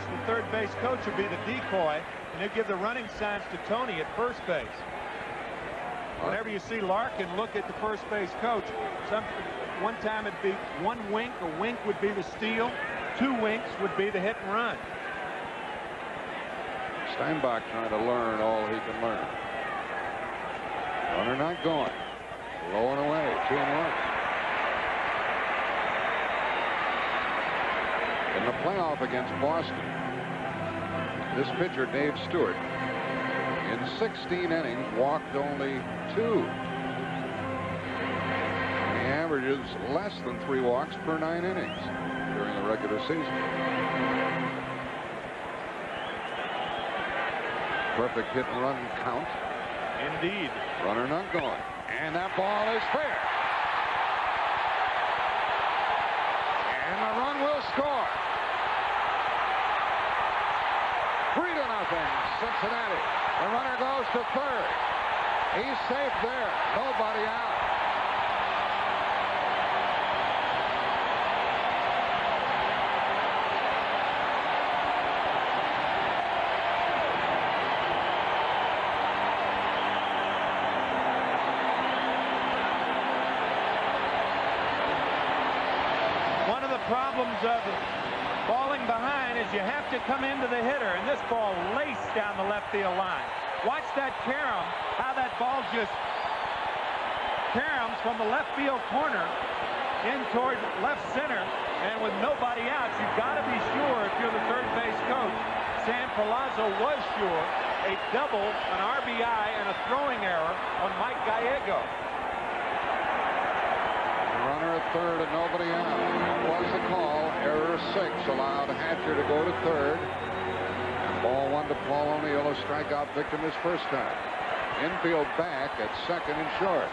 will be the decoy, and he'll give the running signs to Tony at first base. Whenever you see Larkin look at the first base coach, one time it'd be one wink. A wink would be the steal. Two winks would be the hit and run. Steinbach trying to learn all he can learn. Runner not going. Low and away. 2-1. In the playoff against Boston, this pitcher, Dave Stewart, in 16 innings, walked only 2. He averages less than 3 walks per 9 innings during the regular season. Perfect hit and run count. Indeed. Runner not going. And that ball is fair. And the run will score. 3-0, Cincinnati. The runner goes to third. He's safe there. Nobody out. Problems of falling behind is you have to come into the hitter, and this ball laced down the left field line. Watch that carom, how that ball just caroms from the left field corner in toward left center, and with nobody out, you've got to be sure if you're the third base coach. Sam Palazzo was sure. A double, an RBI, and a throwing error on Mike Gallego. Runner at third and nobody out. That was the call. Error 6 allowed Hatcher to go to third. And ball 1 to Paul O'Neill, a strikeout victim his first time. Infield back at second and short.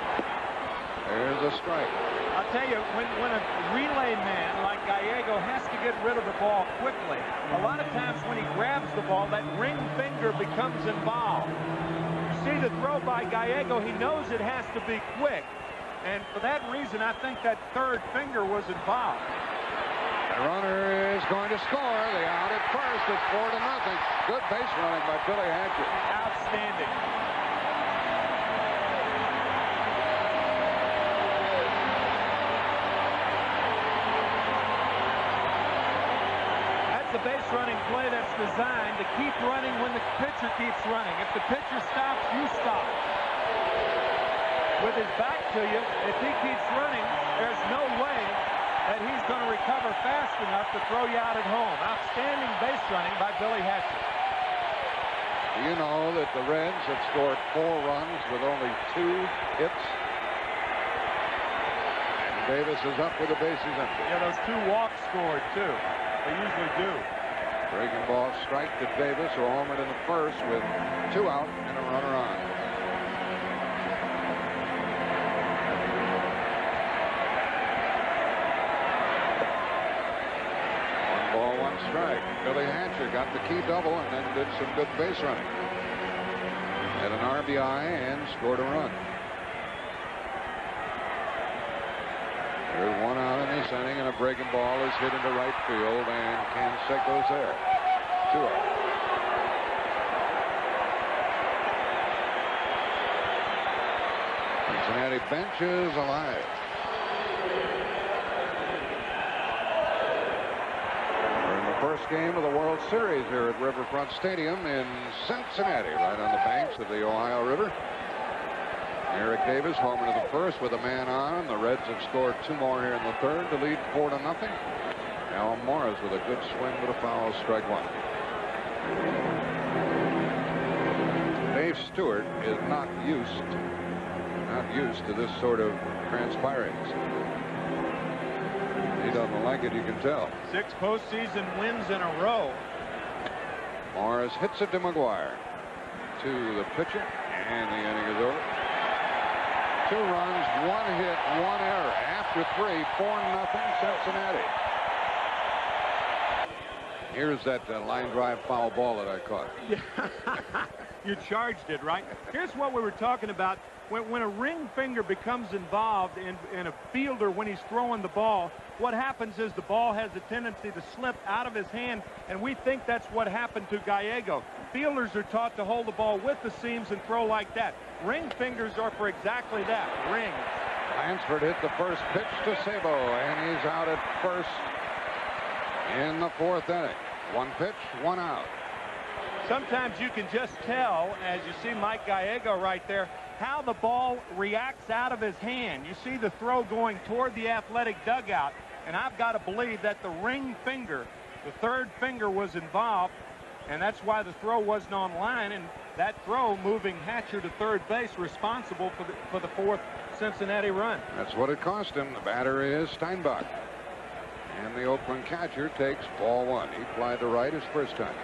There's a strike. I'll tell you, when a relay man like Gallego has to get rid of the ball quickly, a lot of times when he grabs the ball, that ring finger becomes involved. You see the throw by Gallego, he knows it has to be quick. And for that reason, I think that third finger was involved. The runner is going to score. The out at first. It's 4-0. Good base running by Billy Hatcher. Outstanding. That's the base running play that's designed to keep running when the pitcher keeps running. If the pitcher stops, you stop. With his back to you, if he keeps running, there's no way that he's going to recover fast enough to throw you out at home. Outstanding base running by Billy Hatcher. Do you know that the Reds have scored 4 runs with only 2 hits? And Davis is up with the bases empty. Yeah, those 2 walks scored, too. They usually do. Breaking ball strike to Davis, who homered in the first with 2 out and a runner on. 1 strike. Billy Hatcher got the key double and then did some good base running. Had an RBI and scored a run. There's 1 out in this inning, and a breaking ball is hit into right field, and Canseco's there. 2 out. Cincinnati bench is alive. First game of the World Series here at Riverfront Stadium in Cincinnati, right on the banks of the Ohio River. Eric Davis homer to the first with a man on. The Reds have scored 2 more here in the third to lead 4-0. Alan Morris with a good swing with a foul, strike 1. Dave Stewart is not used to this sort of transpiring. He doesn't like it, you can tell. 6 postseason wins in a row. Morris hits it to McGuire. To the pitcher, and the inning is over. 2 runs, 1 hit, 1 error. After 3, 4-0 Cincinnati. Here's that line drive foul ball that I caught. You charged it, right? Here's what we were talking about. When a ring finger becomes involved in a fielder when he's throwing the ball, what happens is the ball has a tendency to slip out of his hand, and we think that's what happened to Gallego. Fielders are taught to hold the ball with the seams and throw like that. Ring fingers are for exactly that, rings. Lansford hit the first pitch to Sabo, and he's out at first in the 4th inning. 1 pitch, 1 out. Sometimes you can just tell, as you see Mike Gallego right there, how the ball reacts out of his hand. You see the throw going toward the Athletic dugout, and I've got to believe that the ring finger, the 3rd finger, was involved, and that's why the throw wasn't on line, and that throw moving Hatcher to 3rd base responsible for the 4th Cincinnati run. That's what it cost him. The batter is Steinbach. And the Oakland catcher takes ball 1. He flied to right his first time.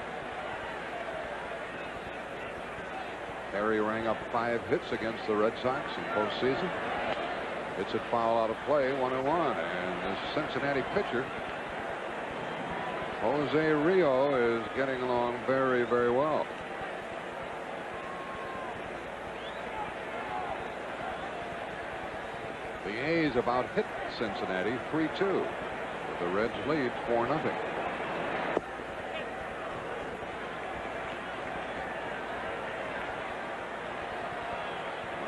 Perry rang up 5 hits against the Red Sox in postseason. Hits it foul out of play, 1-1. And the Cincinnati pitcher, Jose Rio, is getting along very, very well. The A's about hit Cincinnati 3-2. But the Reds lead 4-0.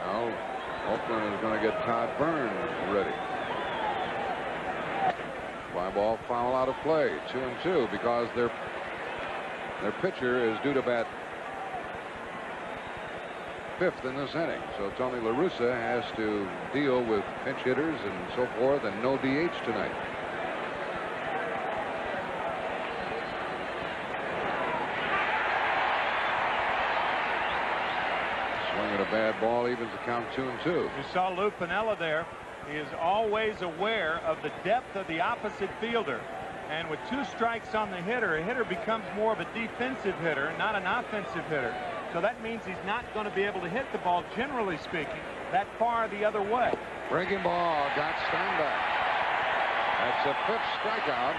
Well, Oakland is going to get Todd Burns ready. Fly ball, foul out of play, 2-2, because their pitcher is due to bat 5th in this inning. So Tony La Russa has to deal with pinch hitters and so forth, and no DH tonight. Swing at a bad ball, evens the count 2-2. You saw Lou Piniella there. He is always aware of the depth of the opposite fielder. And with 2 strikes on the hitter, a hitter becomes more of a defensive hitter, not an offensive hitter. So that means he's not going to be able to hit the ball, generally speaking, that far the other way. Breaking ball, got Steinbach. That's a 5th strikeout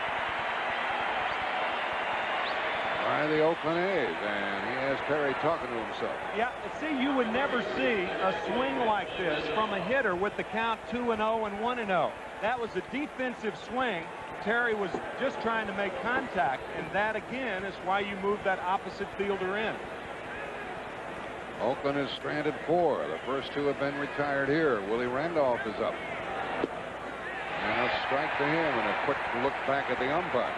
by the Oakland A's, and he has Perry talking to himself. Yeah, see, you would never see a swing like this from a hitter with the count 2-0 and 1-0. That was a defensive swing. Terry was just trying to make contact, and that again is why you move that opposite fielder in. Oakland is stranded 4. The first 2 have been retired here. Willie Randolph is up. And a strike to him, and a quick look back at the umpire.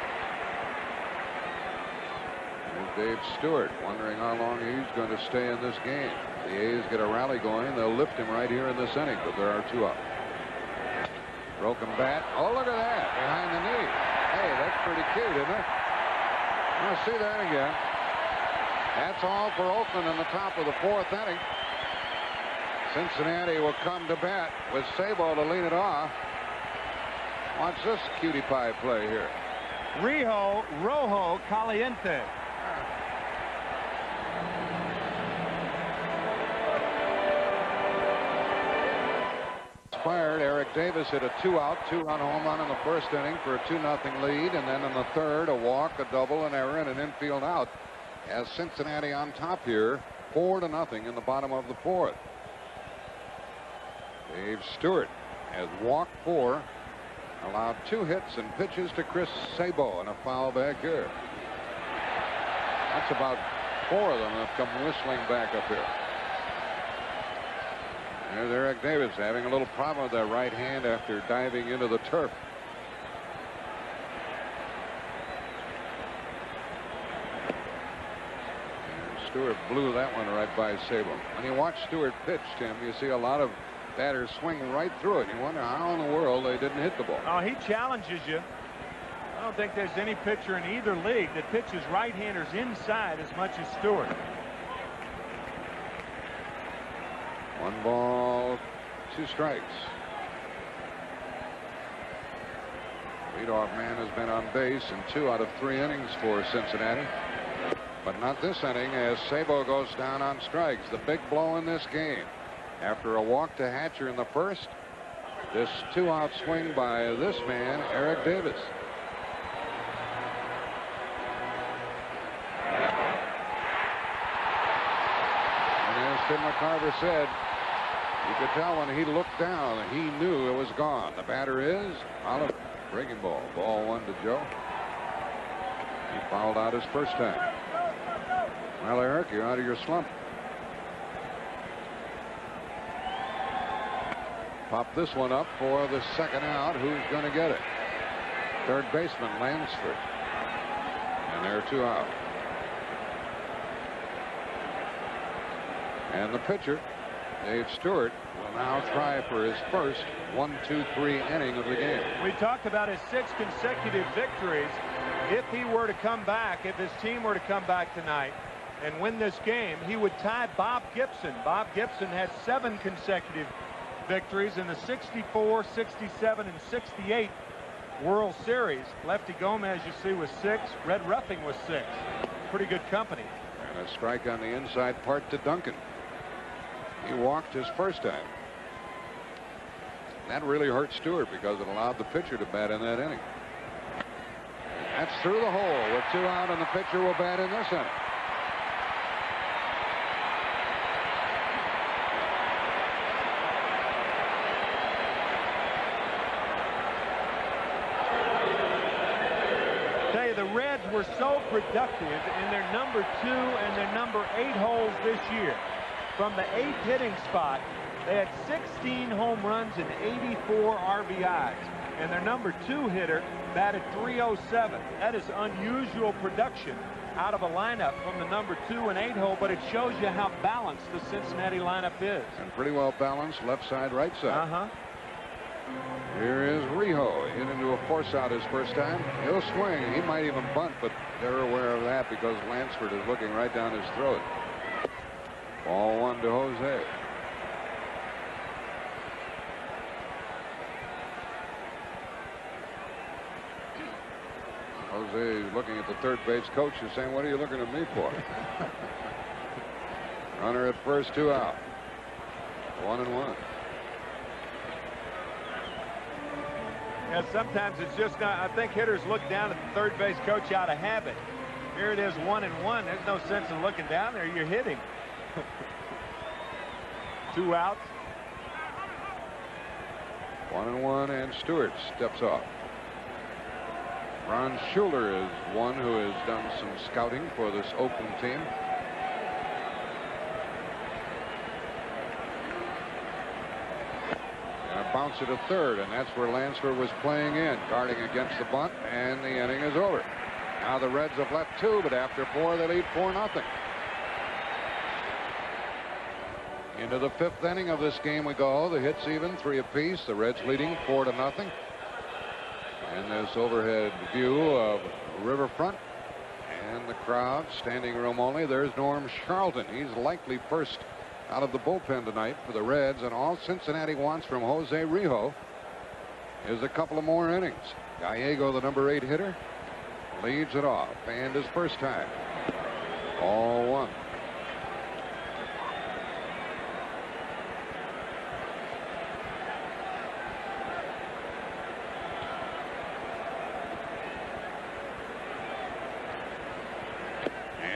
Here's Dave Stewart, wondering how long he's going to stay in this game. The A's get a rally going. They'll lift him right here in this inning, but there are 2 up. Broken bat. Oh, look at that, behind the knee. Hey, that's pretty cute, isn't it? I'll see that again. That's all for Oakland in the top of the 4th inning. Cincinnati will come to bat with Sabo to lead it off. Watch this cutie pie play here. Rio Rojo Caliente. Fired. Eric Davis hit a 2-out, 2-run home run in the first inning for a 2-0 lead, and then in the 3rd, a walk, a double, an error, and an infield out. As Cincinnati on top here, 4-0 in the bottom of the 4th. Dave Stewart has walked 4, allowed 2 hits and pitches to Chris Sabo, and a foul back here. That's about 4 of them have come whistling back up here. There's Eric Davis having a little problem with that right hand after diving into the turf. Stewart blew that one right by Sabo. When you watch Stewart pitch, Tim, you see a lot of batters swing right through it. You wonder how in the world they didn't hit the ball. Oh, he challenges you. I don't think there's any pitcher in either league that pitches right-handers inside as much as Stewart. 1 ball, 2 strikes. Leadoff man has been on base in 2 out of 3 innings for Cincinnati. But not this inning, as Sabo goes down on strikes. The big blow in this game. After a walk to Hatcher in the first, this 2-out swing by this man, Eric Davis. And as Tim McCarver said, you could tell when he looked down, he knew it was gone. The batter is Oliver. Breaking ball. Ball 1 to Joe. He fouled out his first time. Well, Eric, you're out of your slump. Pop this one up for the second out. Who's going to get it? Third baseman Lansford. And there are 2 out. And the pitcher, Dave Stewart, will now try for his first 1-2-3 inning of the game. We talked about his 6 consecutive victories. If he were to come back, if his team were to come back tonight and win this game, he would tie Bob Gibson. Bob Gibson had 7 consecutive victories in the 64, 67, and 68 World Series. Lefty Gomez, you see, was 6. Red Ruffing was 6. Pretty good company. And a strike on the inside part to Duncan. He walked his first time. That really hurt Stewart because it allowed the pitcher to bat in that inning. That's through the hole with 2 out, and the pitcher will bat in this inning. Tell you, the Reds were so productive in their number 2 and their number 8 holes this year. From the 8th hitting spot, they had 16 home runs and 84 RBIs. And their number 2 hitter batted .307. That is unusual production out of a lineup from the number 2 and 8 hole, but it shows you how balanced the Cincinnati lineup is. And pretty well balanced, left side, right side. Here is Rijo in into a force out his first time. He'll swing. He might even bunt, but they're aware of that because Lansford is looking right down his throat. Ball 1 to Jose. Jose is looking at the third base coach and saying, "What are you looking at me for?" Runner at first, 2 out. 1-1. Yeah, sometimes it's just not. I think hitters look down at the third base coach out of habit. Here it is, 1-1. There's no sense in looking down there. You're hitting. 2 outs. 1-1, and Stewart steps off. Ron Schuler is one who has done some scouting for this Oakland team. And a bouncer to third, and that's where Lansford was playing in, guarding against the bunt, and the inning is over. Now the Reds have left 2, but after 4, they lead 4-0. Into the 5th inning of this game we go. The hits even, 3 apiece. The Reds leading 4-0. And this overhead view of Riverfront and the crowd, standing room only. There's Norm Charlton. He's likely first out of the bullpen tonight for the Reds, and all Cincinnati wants from Jose Rijo is a couple of more innings. Gallego, the number 8 hitter, leads it off, and his first time. All 1.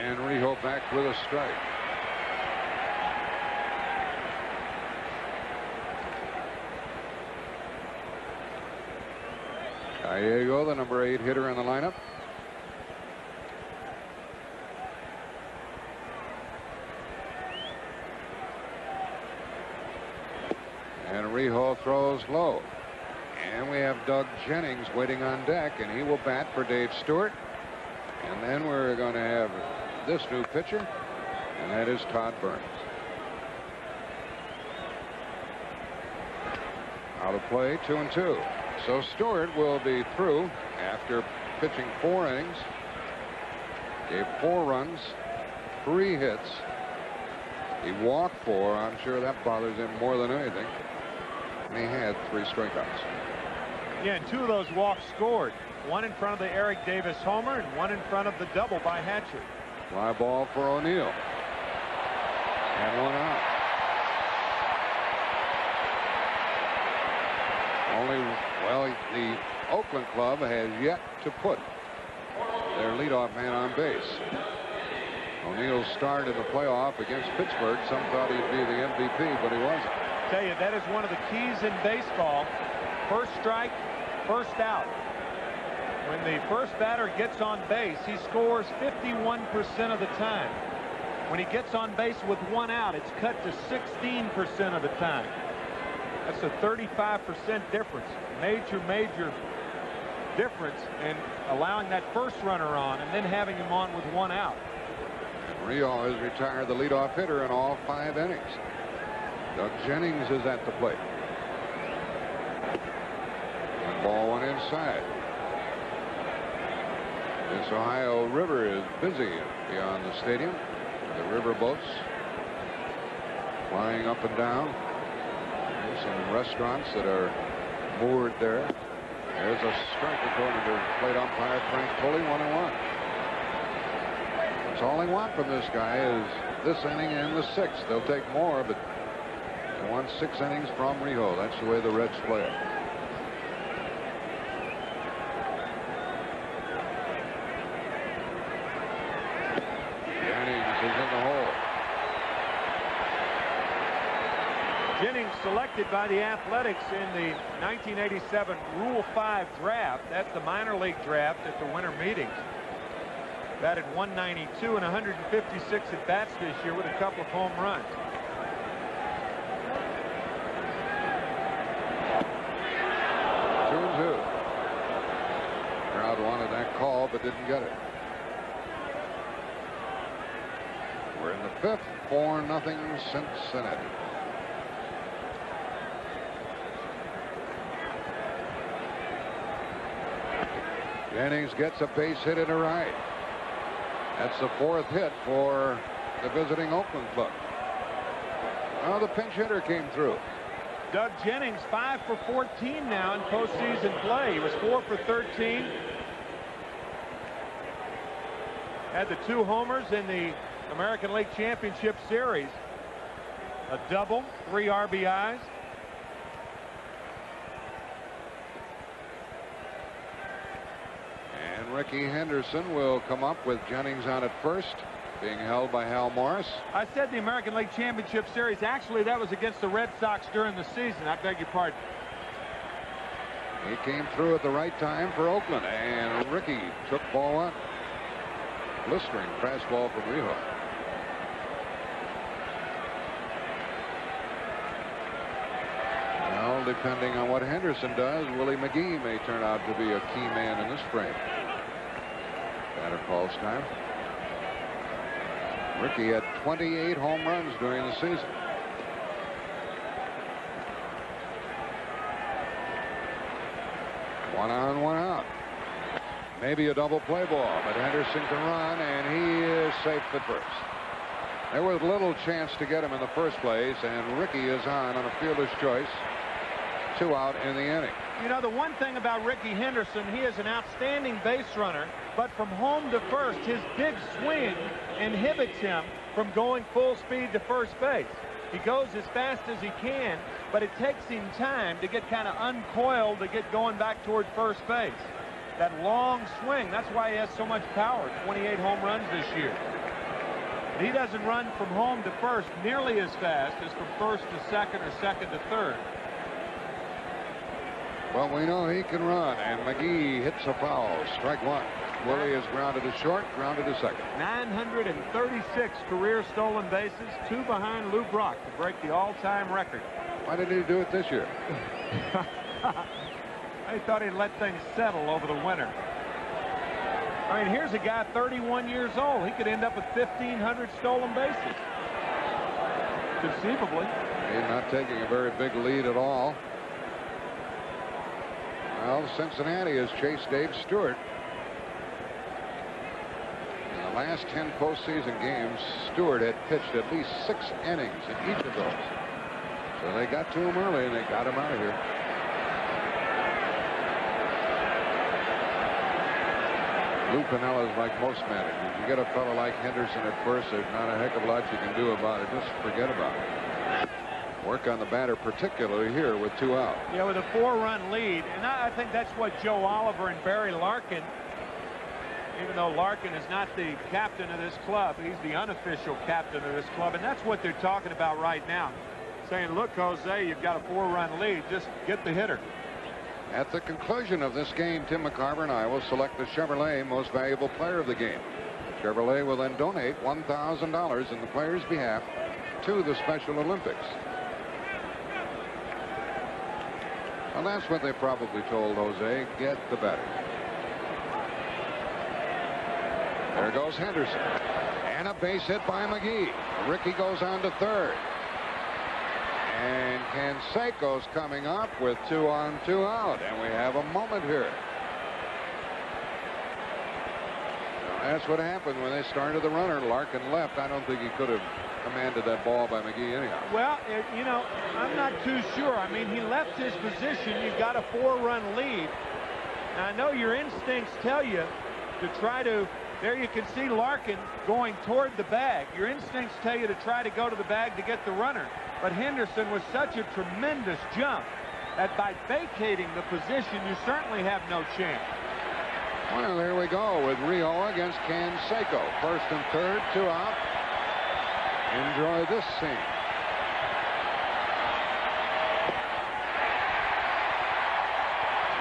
And Rijo back with a strike. Gallego, the number 8 hitter in the lineup. And Rijo throws low. And we have Doug Jennings waiting on deck, and he will bat for Dave Stewart. And then we're going to have this new pitcher, and that is Todd Burns. Out of play, 2-2. So Stewart will be through after pitching 4 innings. Gave 4 runs, 3 hits, He walked 4. I'm sure that bothers him more than anything. And he had 3 strikeouts. Yeah, and 2 of those walks scored. One in front of the Eric Davis homer and one in front of the double by Hatcher. Fly ball for O'Neill. And 1 out. The Oakland club has yet to put their leadoff man on base. O'Neill's start in the playoff against Pittsburgh, some thought he'd be the MVP, but he wasn't. I tell you, that is one of the keys in baseball. First strike, first out. When the first batter gets on base, he scores 51% of the time. When he gets on base with 1 out, it's cut to 16% of the time. That's a 35% difference. Major difference in allowing that first runner on and then having him on with 1 out. And Rio has retired the leadoff hitter in all 5 innings. Doug Jennings is at the plate. And ball 1 inside. This Ohio River is busy beyond the stadium. The river boats flying up and down. There's some restaurants that are moored there. There's a strike according to plate umpire Frank Pulley, 1-1. That's all they want from this guy is this inning and the 6th. They'll take more, but they want 6 innings from Rio. That's the way the Reds play it. Jennings is in the hole. Jennings selected by the Athletics in the 1987 Rule 5 draft. That's the minor league draft at the winter meetings. Batted .192 and 156 at bats this year with a couple of home runs. Crowd wanted that call but didn't get it. We're in the 5th, 4-0 Cincinnati. Jennings gets a base hit and a right. That's the 4th hit for the visiting Oakland club. Well, the pinch hitter came through. Doug Jennings 5 for 14 now in postseason play. He was 4 for 13. Had the 2 homers in the American League Championship Series. A double, 3 RBIs. And Ricky Henderson will come up with Jennings on at first, being held by Hal Morris. I said the American League Championship Series. Actually, that was against the Red Sox during the season. I beg your pardon. He came through at the right time for Oakland, and Ricky took ball 1. Blistering fastball from Rio. Well, depending on what Henderson does, Willie McGee may turn out to be a key man in this frame. Batter calls time. Ricky had 28 home runs during the season. One on, 1 out. Maybe a double play ball, but Henderson can run, and he is safe at first. There was little chance to get him in the first place, and Ricky is on a fielder's choice. 2 out in the inning. You know, the one thing about Ricky Henderson, he is an outstanding base runner, but from home to first, his big swing inhibits him from going full speed to first base. He goes as fast as he can, but it takes him time to get kind of uncoiled to get going back toward first base. That long swing, that's why he has so much power, 28 home runs this year. But he doesn't run from home to first nearly as fast as from first to second or second to third. Well, we know he can run, and McGee hits a foul. Strike 1. Willie is grounded to short, grounded to second. 936 career stolen bases, 2 behind Lou Brock to break the all-time record. Why didn't he do it this year? I thought he'd let things settle over the winter. I mean, here's a guy 31 years old. He could end up with 1,500 stolen bases. Conceivably. He's not taking a very big lead at all. Well, Cincinnati has chased Dave Stewart. In the last 10 postseason games, Stewart had pitched at least 6 innings in each of those. So they got to him early, and they got him out of here. Lou Piniella is like most managers. You get a fellow like Henderson at first, there's not a heck of a lot you can do about it. Just forget about it. Work on the batter, particularly here with 2 out. Yeah, with a 4-run lead. And I think that's what Joe Oliver and Barry Larkin, even though Larkin is not the captain of this club, he's the unofficial captain of this club. And that's what they're talking about right now. Saying, look, Jose, you've got a 4-run lead. Just get the hitter. At the conclusion of this game, Tim McCarver and I will select the Chevrolet Most Valuable Player of the game. Chevrolet will then donate $1,000 in the player's behalf to the Special Olympics. Well, that's what they probably told Jose. Get the better. There goes Henderson. And a base hit by McGee. Rickey goes on to third. And Canseco's coming up with 2 on, 2 out. And we have a moment here. Now, that's what happened when they started the runner. Larkin left. I don't think he could have commanded that ball by McGee anyhow. Well, you know, I'm not too sure. I mean, he left his position. You've got a 4-run lead. Now, I know your instincts tell you to try to, there you can see Larkin going toward the bag. Your instincts tell you to try to go to the bag to get the runner. But Henderson was such a tremendous jump that by vacating the position, you certainly have no chance. Well, there we go with Rio against Canseco. First and third, 2 out. Enjoy this scene.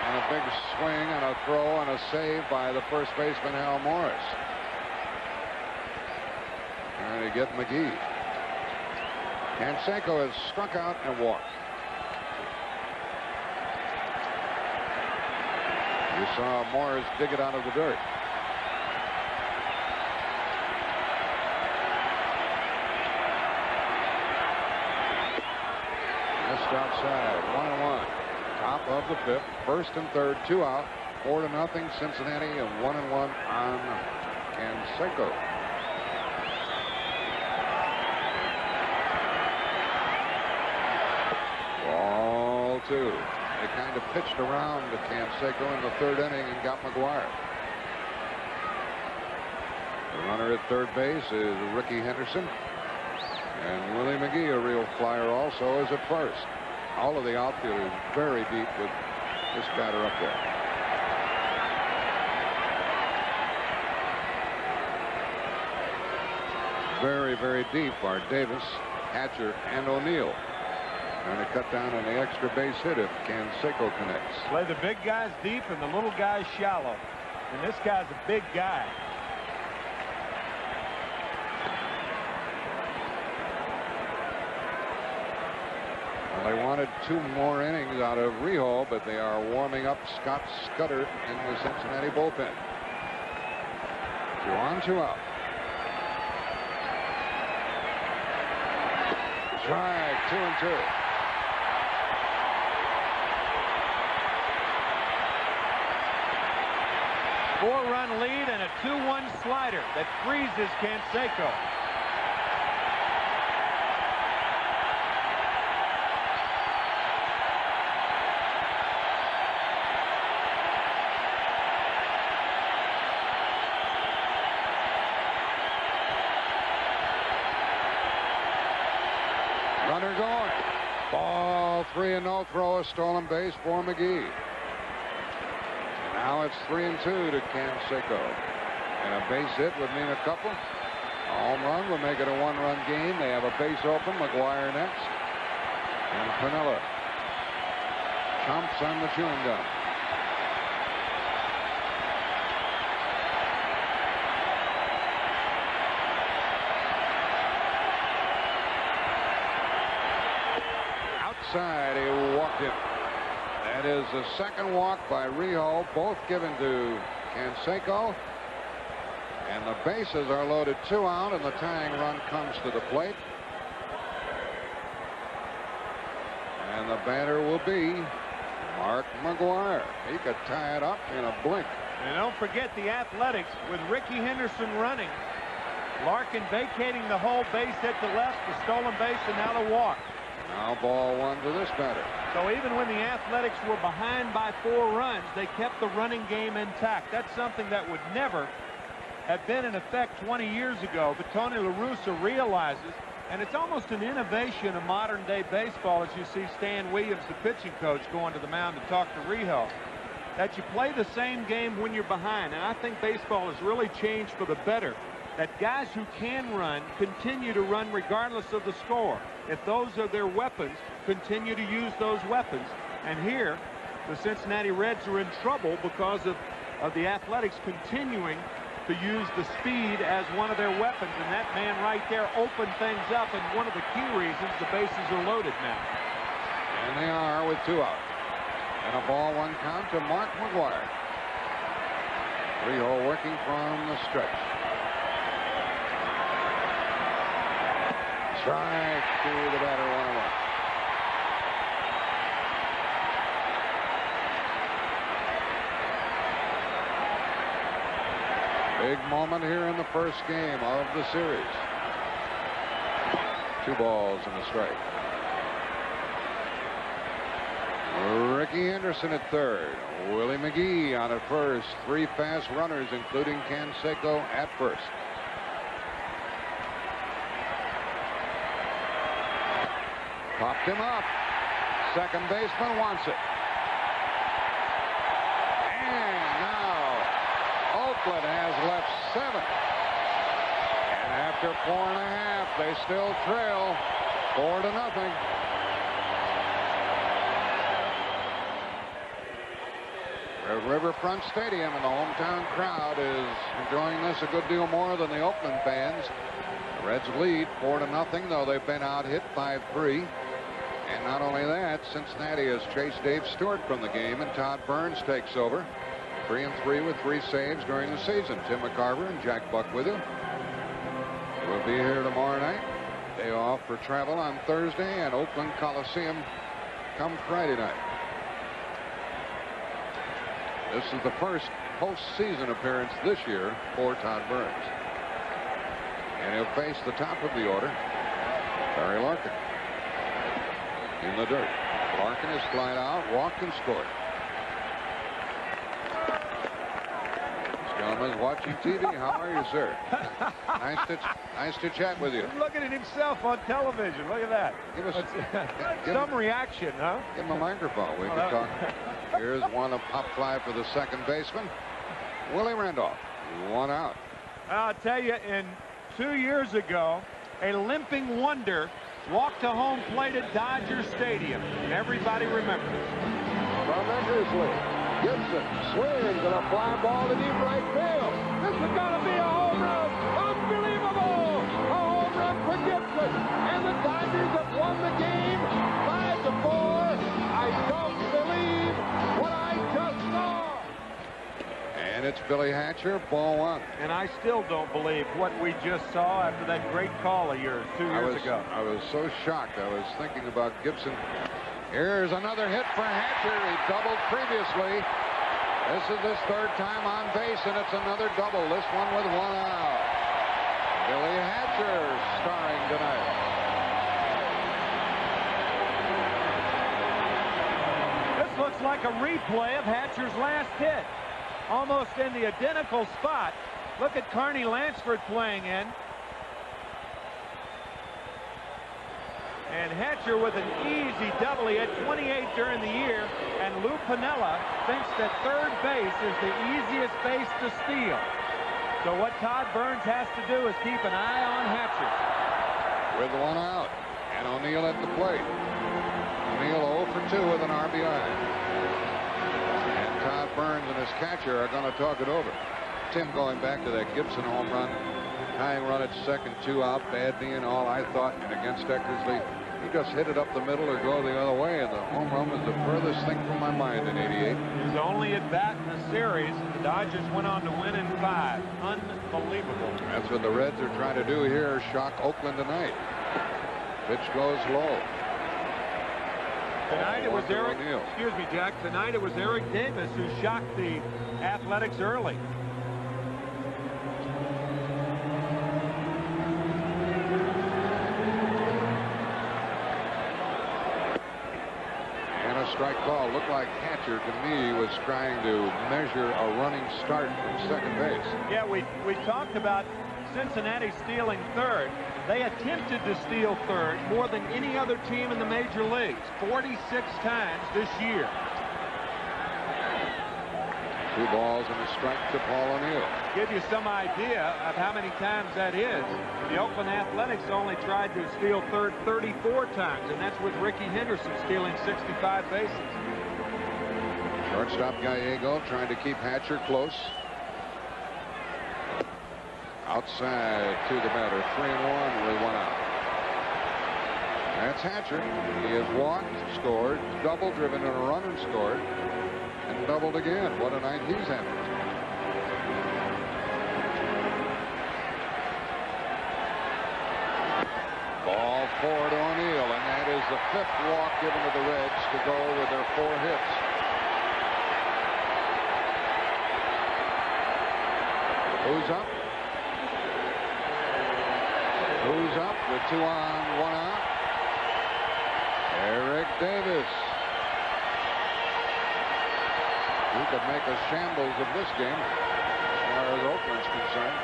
And a big swing and a throw and a save by the first baseman, Hal Morris. Trying to get McGee. Canseco has struck out and walked. You saw Morris dig it out of the dirt. Missed outside. 1-1. Top of the 5th. First and third, 2 out. 4-0 Cincinnati and 1-1 on Canseco. Ball 2. They kind of pitched around to Canseco in the 3rd inning and got McGuire. The runner at third base is Rickey Henderson. And Willie McGee, a real flyer also, is at first. All of the outfielders very deep with this batter up there. Very, very deep are Davis, Hatcher, and O'Neill. Trying to cut down on the extra base hit if Canseco connects. Play the big guys deep and the little guys shallow. And this guy's a big guy. Well, they wanted 2 more innings out of Rio, but they are warming up Scott Scudder in the Cincinnati bullpen. 2 on, 2 out. Strike, 2-2. Four-run lead and a 2-1 slider that freezes Canseco. Runner going. Ball 3 and no throw, a stolen base for McGee. Now it's 3-2 to Canseco. And a base hit would mean a couple. A home run would make it a 1-run game. They have a base open. McGuire next. And Piniella chomps on the chewing gum. Outside, he walked in. That is the second walk by Rio, both given to Canseco. And the bases are loaded 2 out, and the tying run comes to the plate. And the batter will be Mark McGuire. He could tie it up in a blink. And don't forget the Athletics with Rickey Henderson running. Larkin vacating the whole base hit to left, the stolen base, and now the walk. Now ball one to this batter. So even when the Athletics were behind by 4 runs, they kept the running game intact. That's something that would never have been in effect 20 years ago. But Tony La Russa realizes, and it's almost an innovation of modern-day baseball, as you see Stan Williams, the pitching coach, going to the mound to talk to Rijo, that you play the same game when you're behind. And I think baseball has really changed for the better, that guys who can run continue to run regardless of the score. If those are their weapons, continue to use those weapons. And here, the Cincinnati Reds are in trouble because of the Athletics continuing to use the speed as one of their weapons. And that man right there opened things up, and one of the key reasons the bases are loaded now. And they are with 2 out. And a ball 1 count to Mark McGwire. Rijo working from the stretch. Strike to the batter, 1-1. Big moment here in the first game of the series. 2 balls and a strike. Ricky Henderson at third. Willie McGee on at first. 3 fast runners, including Canseco at first. Popped him up. Second baseman wants it. And now Oakland has left 7. And after 4½, they still trail 4-0. Riverfront Stadium, and the hometown crowd is enjoying this a good deal more than the Oakland fans. The Reds lead 4-0, though they've been out hit 5-3. And not only that, Cincinnati has chased Dave Stewart from the game, and Todd Burns takes over. 3-3 with 3 saves during the season. Tim McCarver and Jack Buck with you. We'll be here tomorrow night. Day off for travel on Thursday, and Oakland Coliseum come Friday night. This is the first postseason appearance this year for Todd Burns. And he'll face the top of the order, Barry Larkin. In the dirt. Larkin is flied out, walked and scored. This gentleman's watching TV. How are you, sir? Nice to chat with you. He's looking at himself on television. Look at that. Give us some reaction, huh? Give him a microphone. We can talk. Here's one, a pop fly for the second baseman, Willie Randolph. 1 out. I'll tell you, 2 years ago, a limping wonder walked to home plate at Dodger Stadium. Everybody remembers. From Eckersley, Gibson swings and a fly ball to deep right field. This is going to be a home run. Unbelievable! A home run for Gibson. And the Dodgers have won the game 5-4. I don't believe what I just saw. And it's Billy Hatcher, ball 1. And I still don't believe what we just saw after that great call of yours 2 years ago. I was so shocked. I was thinking about Gibson. Here's another hit for Hatcher. He doubled previously. This is his 3rd time on base, and it's another double. This one with 1 out. Billy Hatcher starring tonight. This looks like a replay of Hatcher's last hit. Almost in the identical spot. Look at Carney Lansford playing in. And Hatcher with an easy double. He had 28 during the year. And Lou Piniella thinks that third base is the easiest base to steal. So what Todd Burns has to do is keep an eye on Hatcher. With 1 out. And O'Neill at the plate. O'Neill 0 for 2 with an RBI. Todd Burns and his catcher are going to talk it over. Tim, going back to that Gibson home run, tying run at second, 2 out, bad knee and all. I thought, and against Eckersley, he just hit it up the middle or go the other way, and the home run was the furthest thing from my mind in '88. His only at bat in the series. The Dodgers went on to win in 5. Unbelievable. That's what the Reds are trying to do here. Shock Oakland tonight. Pitch goes low. Tonight it was excuse me, Jack. Tonight it was Eric Davis who shocked the Athletics early. strike call. Looked like Hatcher, to me, was trying to measure a running start from second base. Yeah, we talked about Cincinnati stealing third. They attempted to steal third more than any other team in the major leagues, 46 times this year. 2 balls and a strike to Paul O'Neill. Give you some idea of how many times that is. The Oakland Athletics only tried to steal third 34 times, and that's with Ricky Henderson stealing 65 bases. Shortstop Gallego trying to keep Hatcher close. Outside to the batter, 3-1 with 1 out. That's Hatcher. He has walked, scored, double, driven in a run and scored, and doubled again. What a night he's having. Ball 4 to O'Neill, and that is the 5th walk given to the Reds to go with their 4 hits. Who's up? Who's up with 2 on, 1 out? Eric Davis. He could make a shambles of this game as far as Oakland's concerned.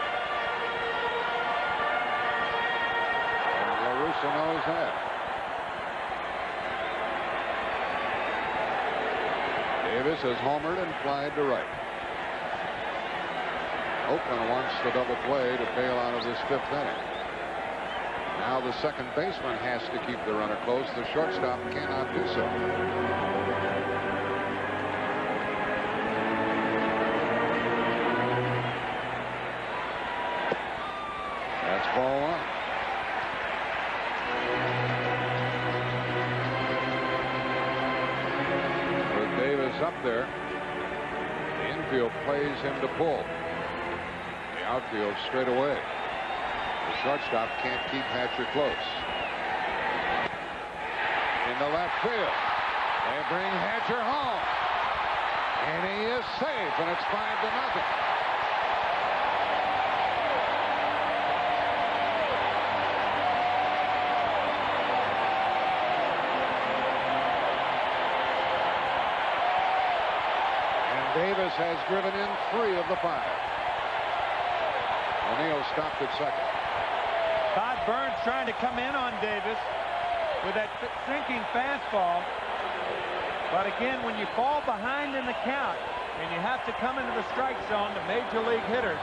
And La Russa knows that. Davis has homered and flied to right. Oakland wants the double play to bail out of this 5th inning. Now the second baseman has to keep the runner close. The shortstop cannot do so. That's ball 1. With Davis up there, the infield plays him to pull. The outfield straight away. The shortstop can't keep Hatcher close. Into left field. They bring Hatcher home. And he is safe, and it's 5-0. And Davis has driven in 3 of the 5. O'Neill stopped at second. Todd Burns trying to come in on Davis with that sinking fastball. But again, when you fall behind in the count and you have to come into the strike zone to major league hitters,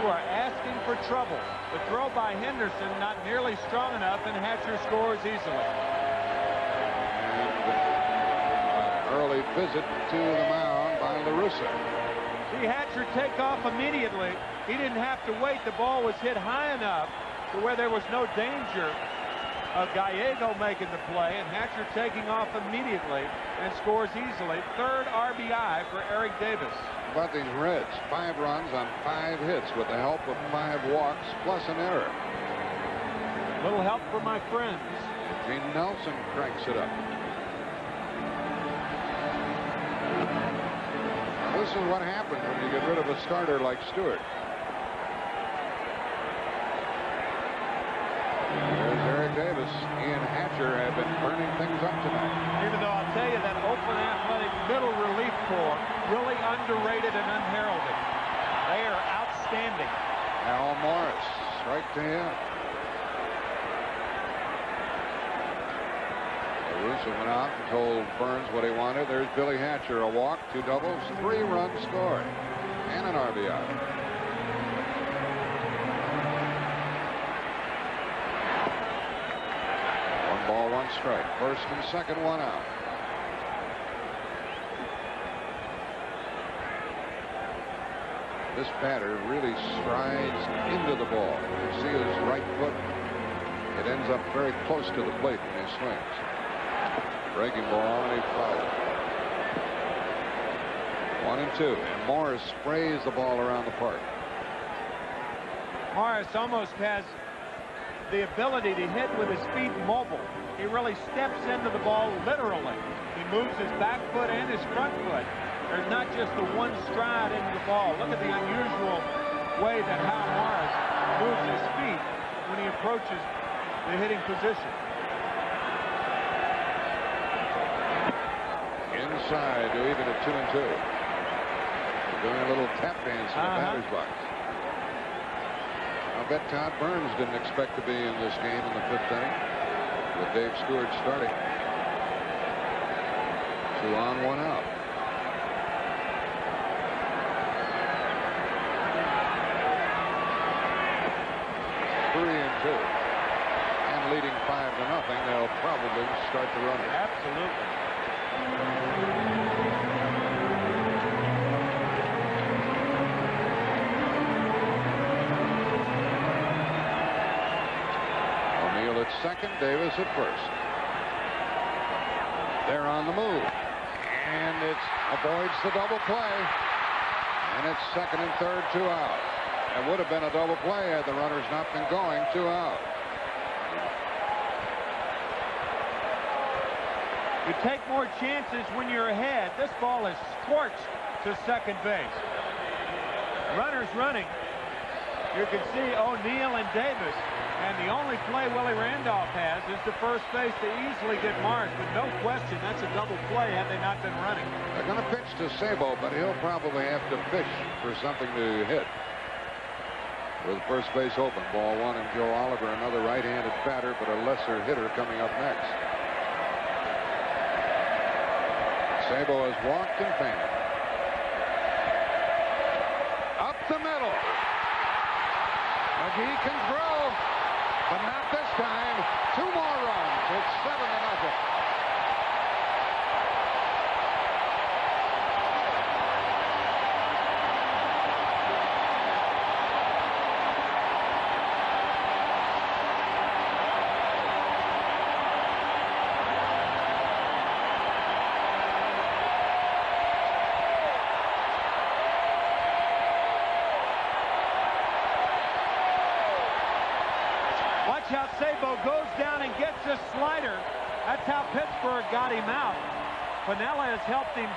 you are asking for trouble. The throw by Henderson not nearly strong enough, and Hatcher scores easily. And an early visit to the mound by La Russa. See Hatcher take off immediately. He didn't have to wait. The ball was hit high enough to where there was no danger of Gallego making the play, and Hatcher taking off immediately and scores easily. 3rd RBI for Eric Davis. How about these Reds? 5 runs on 5 hits with the help of 5 walks plus an error. Little help from my friends. Gene Nelson cranks it up. Now, this is what happens when you get rid of a starter like Stewart. There's Eric Davis. He and Hatcher have been burning things up tonight. Even though I'll tell you that Oakland Athletic middle relief corps really underrated and unheralded. They are outstanding. Al Morris, strike to him. Russo went out and told Burns what he wanted. There's Billy Hatcher, a walk, 2 doubles, 3 runs scored, and an RBI. 1 ball, 1 strike. 1st and 2nd, 1 out. This batter really strides into the ball. You see his right foot. It ends up very close to the plate when he swings. Breaking ball, and he fouled it. 1-2, and Morris sprays the ball around the park. Morris almost has the ability to hit with his feet mobile. He really steps into the ball literally. He moves his back foot and his front foot. There's not just the one stride into the ball. Look at the unusual way that Hal Morris moves his feet when he approaches the hitting position. inside to even at 2-2. Doing a little tap dance in the batter's box. I bet Todd Burns didn't expect to be in this game in the 5th inning with Dave Stewart starting. 2 on, 1 out. And leading 5-0, they'll probably start the runner. Absolutely. O'Neill at second, Davis at first. They're on the move. And it avoids the double play. And it's second and third, 2 out. It would have been a double play had the runners not been going, 2 out. You take more chances when you're ahead. This ball is scorched to second base. Runners running. You can see O'Neill and Davis. And the only play Willie Randolph has is the first base to easily get marked. But no question, that's a double play had they not been running. They're going to pitch to Sabo, but he'll probably have to fish for something to hit. With first base open, ball 1, and Joe Oliver, another right-handed batter, but a lesser hitter coming up next. Sabo has walked and fainted. Up the middle. McGee can throw, but not this time. 2 more runs. It's 7-0. Watch how Sabo goes down and gets a slider. That's how Pittsburgh got him out. Piniella has helped him.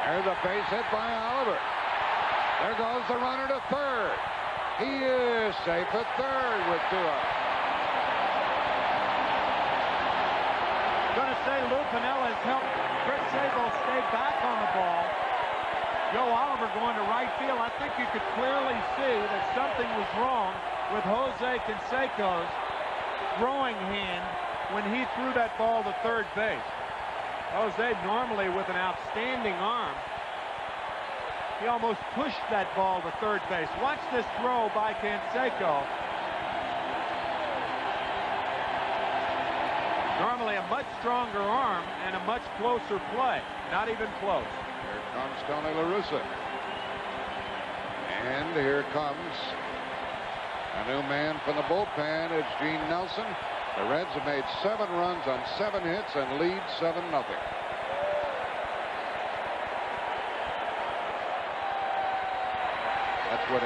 There's a base hit by Oliver. There goes the runner to third. He is safe at third with 2 outs. Going to say Lou Piniella has helped Chris Sabo stay back on the ball. Joe Oliver going to right field. I think you could clearly see that something was wrong with Jose Canseco's throwing hand when he threw that ball to third base. Jose normally with an outstanding arm. He almost pushed that ball to third base. Watch this throw by Canseco. Normally a much stronger arm and a much closer play. Not even close. Here comes Tony La Russa. And here comes a new man from the bullpen. It's Gene Nelson. The Reds have made 7 runs on 7 hits and lead 7-0. That's what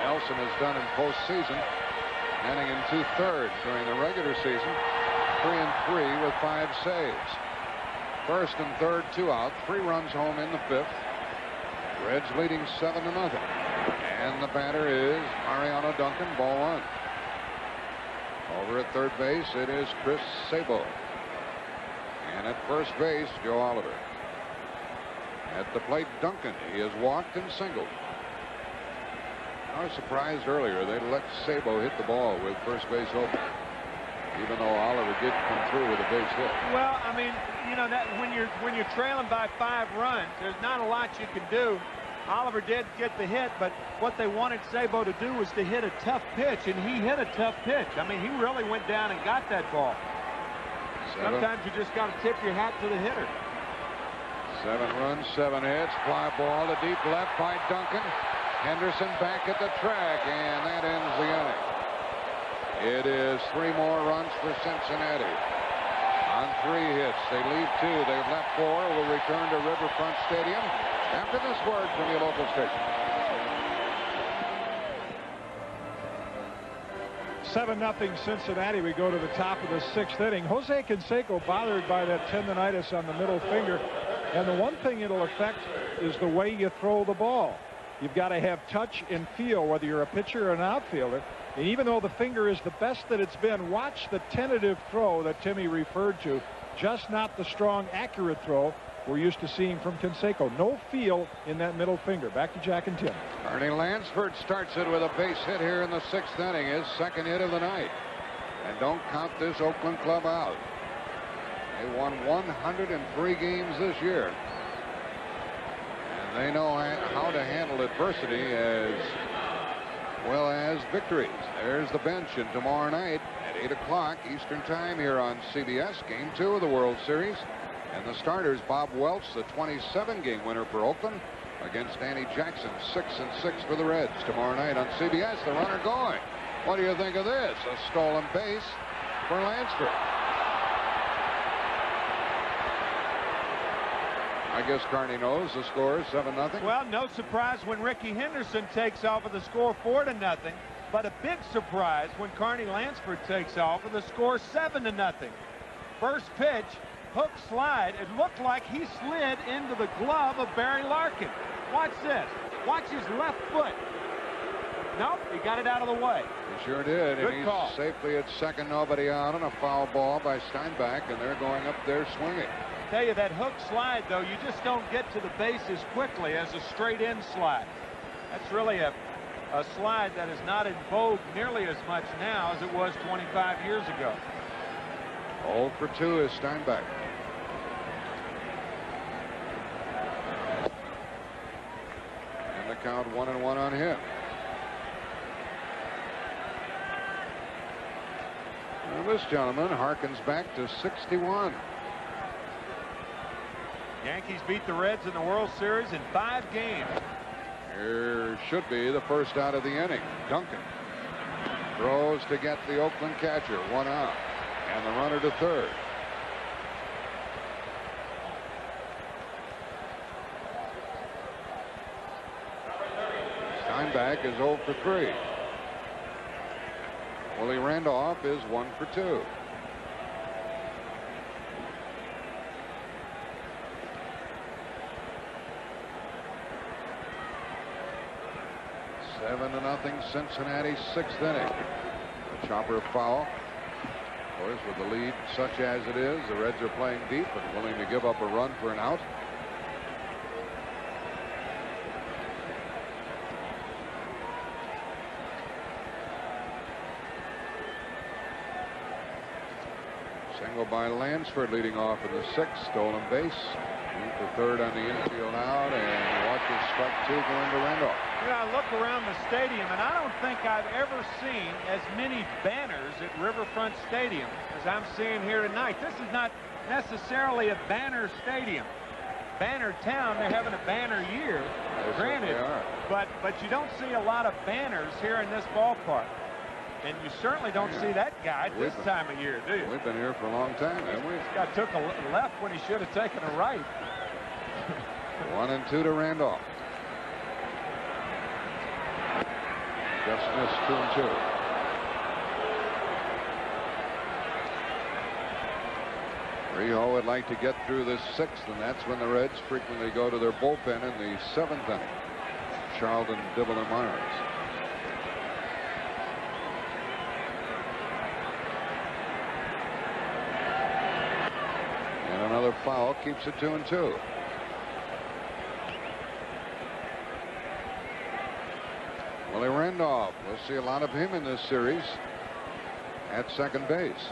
Nelson has done in postseason. Inning in 2/3 during the regular season. 3-3 with 5 saves. First and third, 2 out. 3 runs home in the 5th. Reds leading 7-0. And the batter is Mariano Duncan, ball 1. Over at third base, it is Chris Sabo. And at first base, Joe Oliver. At the plate, Duncan. He has walked and singled. I was surprised earlier they let Sabo hit the ball with first base open, even though Oliver did come through with a base hit. Well, I mean, you know that when you're trailing by 5 runs, there's not a lot you can do. Oliver did get the hit, but what they wanted Sabo to do was to hit a tough pitch, and he hit a tough pitch. I mean, he really went down and got that ball. Sometimes you just got to tip your hat to the hitter. 7 runs, 7 hits, fly ball to deep left by Duncan. Henderson back at the track, and that ends the inning. It is 3 more runs for Cincinnati. On 3 hits, they leave 2. They've left 4. Will return to Riverfront Stadium after this word from your local station. 7-0 Cincinnati. We go to the top of the 6th inning. Jose Canseco bothered by that tendonitis on the middle finger. And the one thing it'll affect is the way you throw the ball. You've got to have touch and feel, whether you're a pitcher or an outfielder. And even though the finger is the best that it's been, watch the tentative throw that Timmy referred to. Just not the strong, accurate throw. we're used to seeing from Canseco. No feel in that middle finger. Back to Jack and Tim. Carney Lansford starts it with a base hit here in the 6th inning. His 2nd hit of the night. And don't count this Oakland club out. They won 103 games this year. And they know how to handle adversity as well as victories. There's the bench, and tomorrow night at 8 o'clock Eastern Time here on CBS, Game 2 of the World Series. And the starters, Bob Welch, the 27-game winner for Oakland, against Danny Jackson, 6-6 for the Reds. Tomorrow night on CBS, the runner going. What do you think of this? A stolen base for Lansford. I guess Carney knows the score is 7-0. Well, no surprise when Ricky Henderson takes off with the score 4-0. But a big surprise when Carney Lansford takes off with the score 7-0. First pitch, hook slide. It looked like he slid into the glove of Barry Larkin. Watch this. Watch his left foot. Nope, he got it out of the way. He sure did. Good and he's call. Safely at second, nobody out, on a foul ball by Steinbach, and they're going up there swinging. I tell you, that hook slide, though, you just don't get to the base as quickly as a straight-in slide. That's really a slide that is not in vogue nearly as much now as it was 25 years ago. 0 for 2 is Steinbach. And the count 1-1 on him. Well, this gentleman harkens back to 61. Yankees beat the Reds in the World Series in 5 games. Here should be the first out of the inning. Duncan throws to get the Oakland catcher. 1 out. And the runner to third. Steinbach is 0 for 3. Willie Randolph is 1 for 2. Seven to nothing Cincinnati, 6th inning. A chopper foul. Of course, with the lead such as it is, the Reds are playing deep and willing to give up a run for an out. Single by Lansford leading off in the 6th. Stolen base. For third on the infield out, and watches strike 2 going to Randolph. You know, I look around the stadium, and I don't think I've ever seen as many banners at Riverfront Stadium as I'm seeing here tonight. This is not necessarily a banner stadium. Banner town, they're having a banner year, granted, but you don't see a lot of banners here in this ballpark. And you certainly don't see that guy this time of year, do you? We've been here for a long time, haven't we? This guy took a left when he should have taken a right. 1-2 to Randolph. Just missed 2-2. Rijo would like to get through this 6th, and that's when the Reds frequently go to their bullpen in the 7th inning. Charlton, Dibble, and Myers. And another foul keeps it 2-2. Willie Randolph, we'll see a lot of him in this series at second base.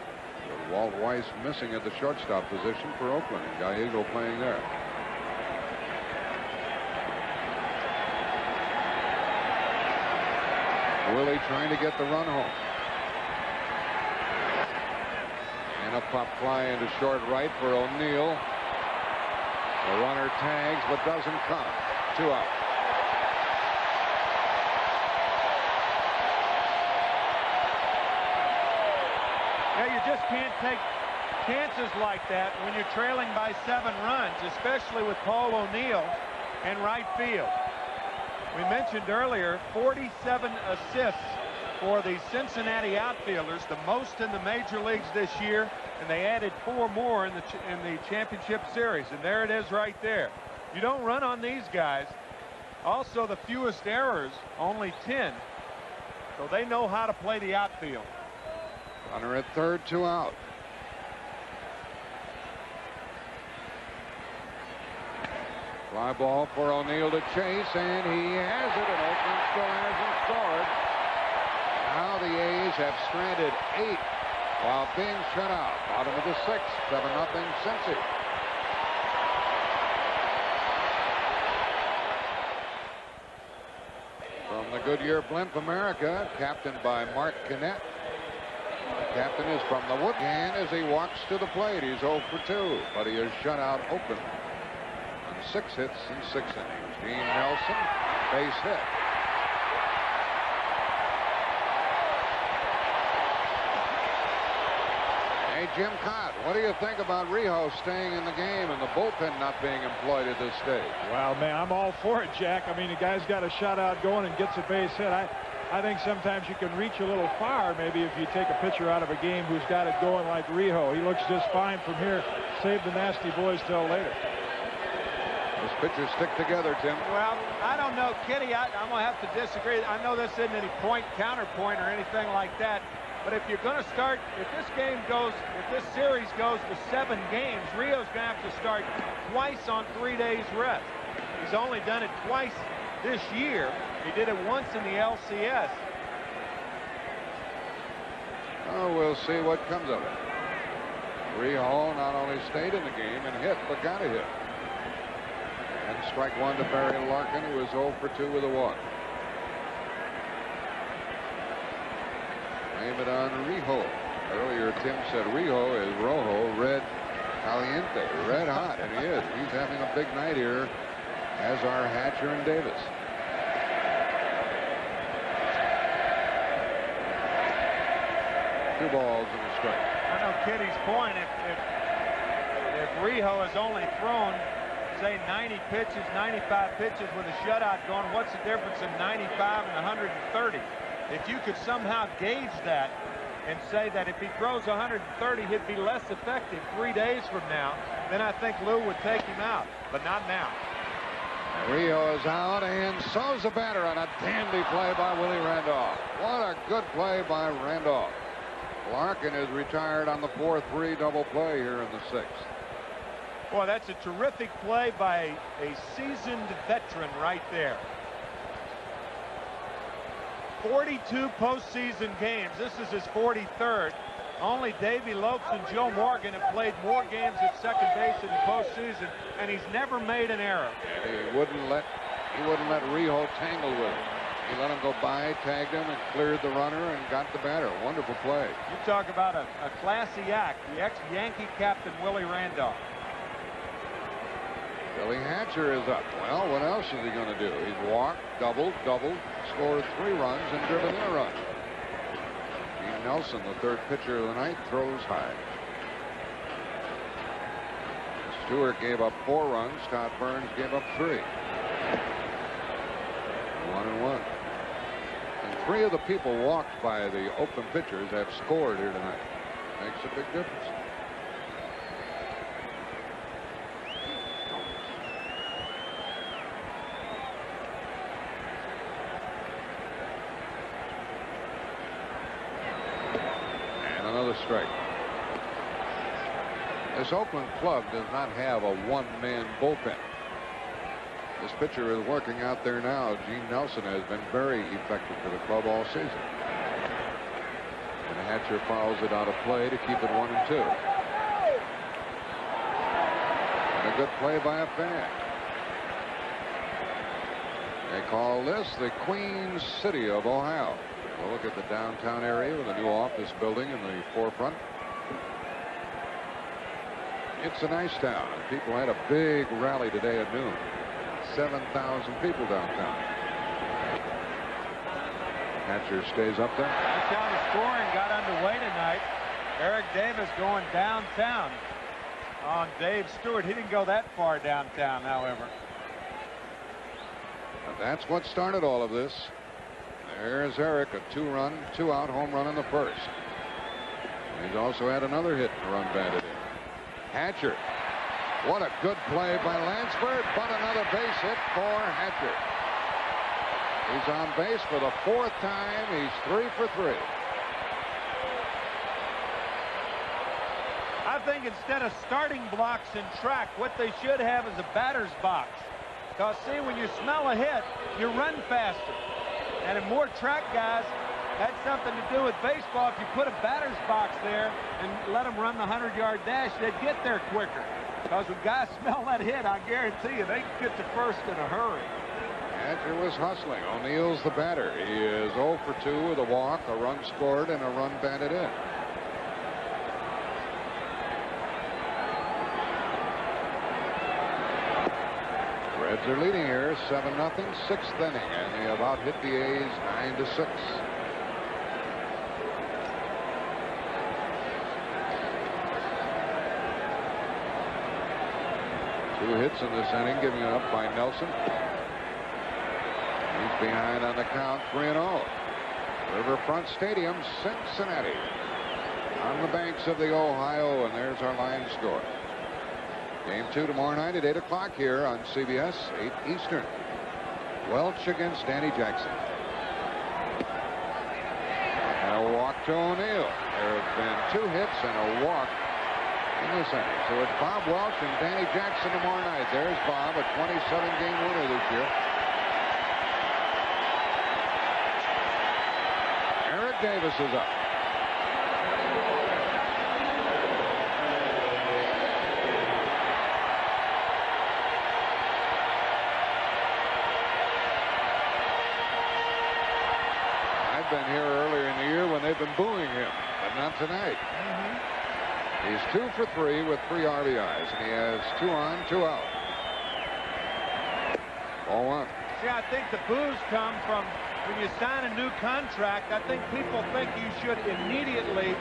With Walt Weiss missing at the shortstop position for Oakland, and Gallego playing there. Willie trying to get the run home. And a pop fly into short right for O'Neill. The runner tags but doesn't count. 2 out. Yeah, you just can't take chances like that when you're trailing by 7 runs, especially with Paul O'Neill in right field. We mentioned earlier 47 assists for the Cincinnati outfielders, the most in the major leagues this year, and they added 4 more in the championship series, and there it is right there. You don't run on these guys. Also the fewest errors, only 10, so they know how to play the outfield. Runner at third, 2 out. Fly ball for O'Neill to chase, and he has it, and Oakland still hasn't scored. Now the A's have stranded 8 while being shut out. Bottom of the 6th, 7-0 Cincy. From the Goodyear Blimp America, captained by Mark Kinnett. The captain is from the wood, and as he walks to the plate, he's 0 for 2, but he is shut out Oakland on 6 hits in 6 innings. Gene Nelson, base hit. Hey, Jim Cott, what do you think about Rijo staying in the game and the bullpen not being employed at this stage? Well, man, I'm all for it, Jack. I mean, the guy's got a shutout going and gets a base hit. I think sometimes you can reach a little far, maybe, if you take a pitcher out of a game who's got it going like Rijo. He looks just fine from here. Save the nasty boys till later. Those pitchers stick together, Tim. Well, I don't know, Kitty. I'm going to have to disagree. I know this isn't any counterpoint or anything like that. But if you're going to start, if this series goes to 7 games, Rio's going to have to start twice on 3 days rest. He's only done it twice this year. He did it once in the LCS. Oh, we'll see what comes of it. Rijo not only stayed in the game and hit, but got a hit. And strike 1 to Barry Larkin, who was 0 for 2 with a walk. Blame it on Rijo. Earlier, Tim said Rijo is rojo, red caliente, red hot, and he is. He's having a big night here, as are Hatcher and Davis. Two balls and a strike. I know Kitty's point. If Rijo has only thrown, say, 90 pitches, 95 pitches with a shutout going, what's the difference in 95 and 130? If you could somehow gauge that and say that if he throws 130, he'd be less effective 3 days from now, then I think Lou would take him out, but not now. Rijo is out, and so's the batter on a dandy play by Willie Randolph. What a good play by Randolph. Larkin is retired on the 4-3 double play here in the 6th. Boy, that's a terrific play by a seasoned veteran right there. 42 postseason games. This is his 43rd. Only Davey Lopes and Joe Morgan have played more games at second base in the postseason, and he's never made an error. And he wouldn't let Rijo tangle with him. He let him go by, tagged him, and cleared the runner and got the batter. Wonderful play. You talk about a classy act. The ex-Yankee captain Willie Randolph. Billy Hatcher is up. Well, what else is he going to do? He's walked, doubled, scored 3 runs, and driven in a run. Gene Nelson, the 3rd pitcher of the night, throws high. Stewart gave up 4 runs. Scott Burns gave up 3. 1-1. And 3 of the people walked by the Oakland pitchers have scored here tonight. Makes a big difference. Strike. This Oakland club does not have a one-man bullpen. This pitcher is working out there now. Gene Nelson has been very effective for the club all season. And Hatcher fouls it out of play to keep it 1-2. And a good play by a fan. They call this the Queen City of Ohio. We'll look at the downtown area with a new office building in the forefront. It's a nice town. People had a big rally today at noon. 7,000 people downtown. Hatcher stays up there. That's how the scoring got underway tonight. Eric Davis going downtown on Dave Stewart. He didn't go that far downtown, however. And that's what started all of this. There's Eric, a 2-run, 2-out home run in the 1st. He's also had another hit and run batted in. Hatcher. What a good play by Lansford, but another base hit for Hatcher. He's on base for the 4th time. He's 3 for 3. I think instead of starting blocks in track, what they should have is a batter's box. Because, see, when you smell a hit, you run faster. And in more track guys, that's something to do with baseball. If you put a batter's box there and let them run the 100-yard dash, they'd get there quicker. Because when guys smell that hit, I guarantee you, they can get to first in a hurry. Hatcher was hustling. O'Neill's the batter. He is 0 for 2 with a walk, a run scored, and a run batted in. Reds are leading here 7-0, 6th inning, and they about hit the A's 9-6. Two hits in this inning, giving it up by Nelson. He's behind on the count, 3-0. Riverfront Stadium, Cincinnati. On the banks of the Ohio, and there's our line score. Game 2 tomorrow night at 8 o'clock here on CBS, 8 Eastern. Welch against Danny Jackson. And a walk to O'Neill. There have been 2 hits and a walk in this inning. So it's Bob Welch and Danny Jackson tomorrow night. There's Bob, a 27-game winner this year. Eric Davis is up. I've been here earlier in the year when they've been booing him, but not tonight. He's 2 for 3 with 3 RBIs, and he has 2 on, 2 out. Ball 1. See, I think the boos come from when you sign a new contract. I think people think you should immediately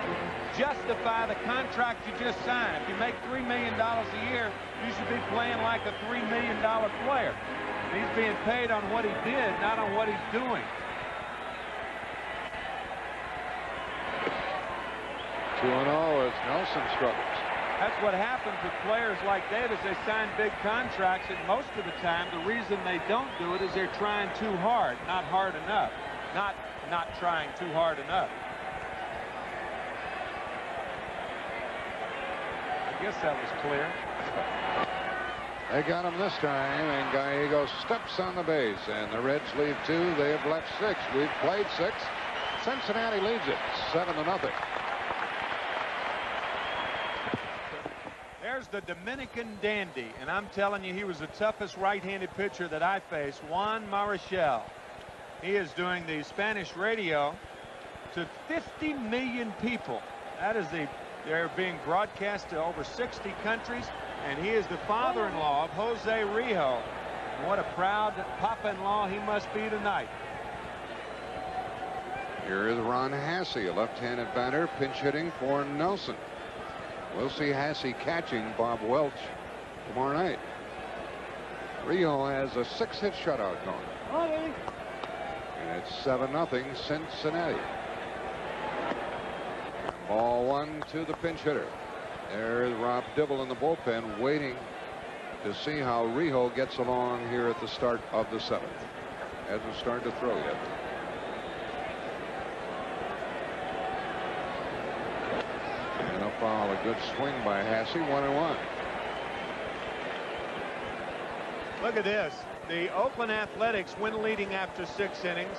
justify the contract you just signed. If you make $3 million a year, you should be playing like a $3 million player. He's being paid on what he did, not on what he's doing. 2-0 as Nelson struggles. That's what happens with players like Davis. They sign big contracts, and most of the time, the reason they don't do it is they're trying too hard, not hard enough. Not trying too hard enough. I guess that was clear. They got him this time, and Gallego steps on the base, and the Reds lead 2. They have left 6. We've played 6. Cincinnati leads it 7-0. There's the Dominican dandy, and I'm telling you, he was the toughest right-handed pitcher that I faced, Juan Marichal. He is doing the Spanish radio to 50 million people. They're being broadcast to over 60 countries, and he is the father-in-law of Jose Rijo. And what a proud papa-in-law he must be tonight. Here is Ron Hasse, a left-handed batter, pinch hitting for Nelson. We'll see Hasse catching Bob Welch tomorrow night. Rijo has a 6-hit shutout going. And it's 7-0 Cincinnati. Ball 1 to the pinch hitter. There's Rob Dibble in the bullpen waiting to see how Rijo gets along here at the start of the 7th. Hasn't started to throw yet. And a foul, a good swing by Hasse, 1-1. Look at this. The Oakland Athletics, when leading after 6 innings,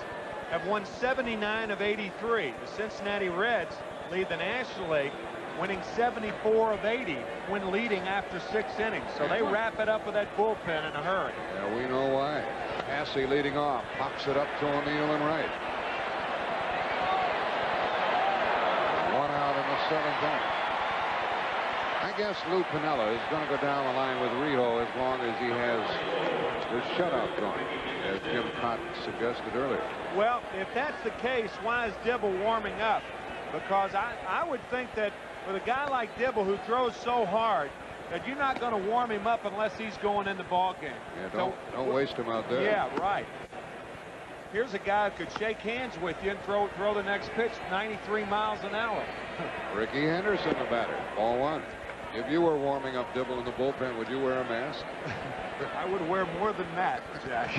have won 79 of 83. The Cincinnati Reds lead the National League, winning 74 of 80 when leading after 6 innings. So they wrap it up with that bullpen in a hurry. Yeah, we know why. Hasse leading off, pops it up to O'Neill and right. 1 out in the 7th inning. I guess Lou Piniella is going to go down the line with Rijo as long as he has the shutout going, as Jim Cott suggested earlier. Well, if that's the case, why is Dibble warming up? Because I would think that with a guy like Dibble who throws so hard, that you're not going to warm him up unless he's going in the ball game. Yeah, don't waste him out there. Yeah, right. Here's a guy who could shake hands with you and throw the next pitch 93 miles an hour. Ricky Henderson, the batter. Ball 1. If you were warming up Dibble in the bullpen, would you wear a mask? I would wear more than that, Jack.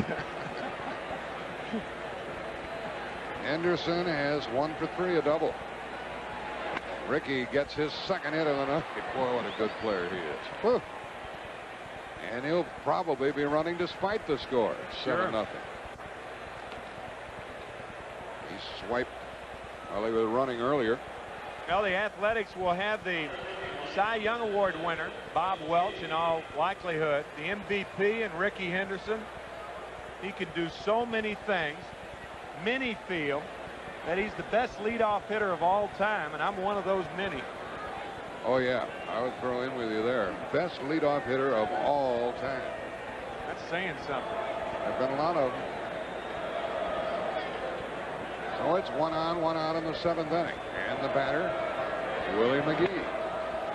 Henderson has 1 for 3, a double. Ricky gets his 2nd hit of the night. Boy, what a good player he is. Whew. And he'll probably be running despite the score. 7-0. He swiped while he was running earlier. Well, the Athletics will have the Cy Young Award winner, Bob Welch, in all likelihood. The MVP and Rickey Henderson. He can do so many things. Many feel that he's the best leadoff hitter of all time, and I'm one of those many. Oh, yeah. I would throw in with you there. Best leadoff hitter of all time. That's saying something. There have been a lot of them. So it's 1 on, 1 out in the 7th inning. And the batter, Willie McGee.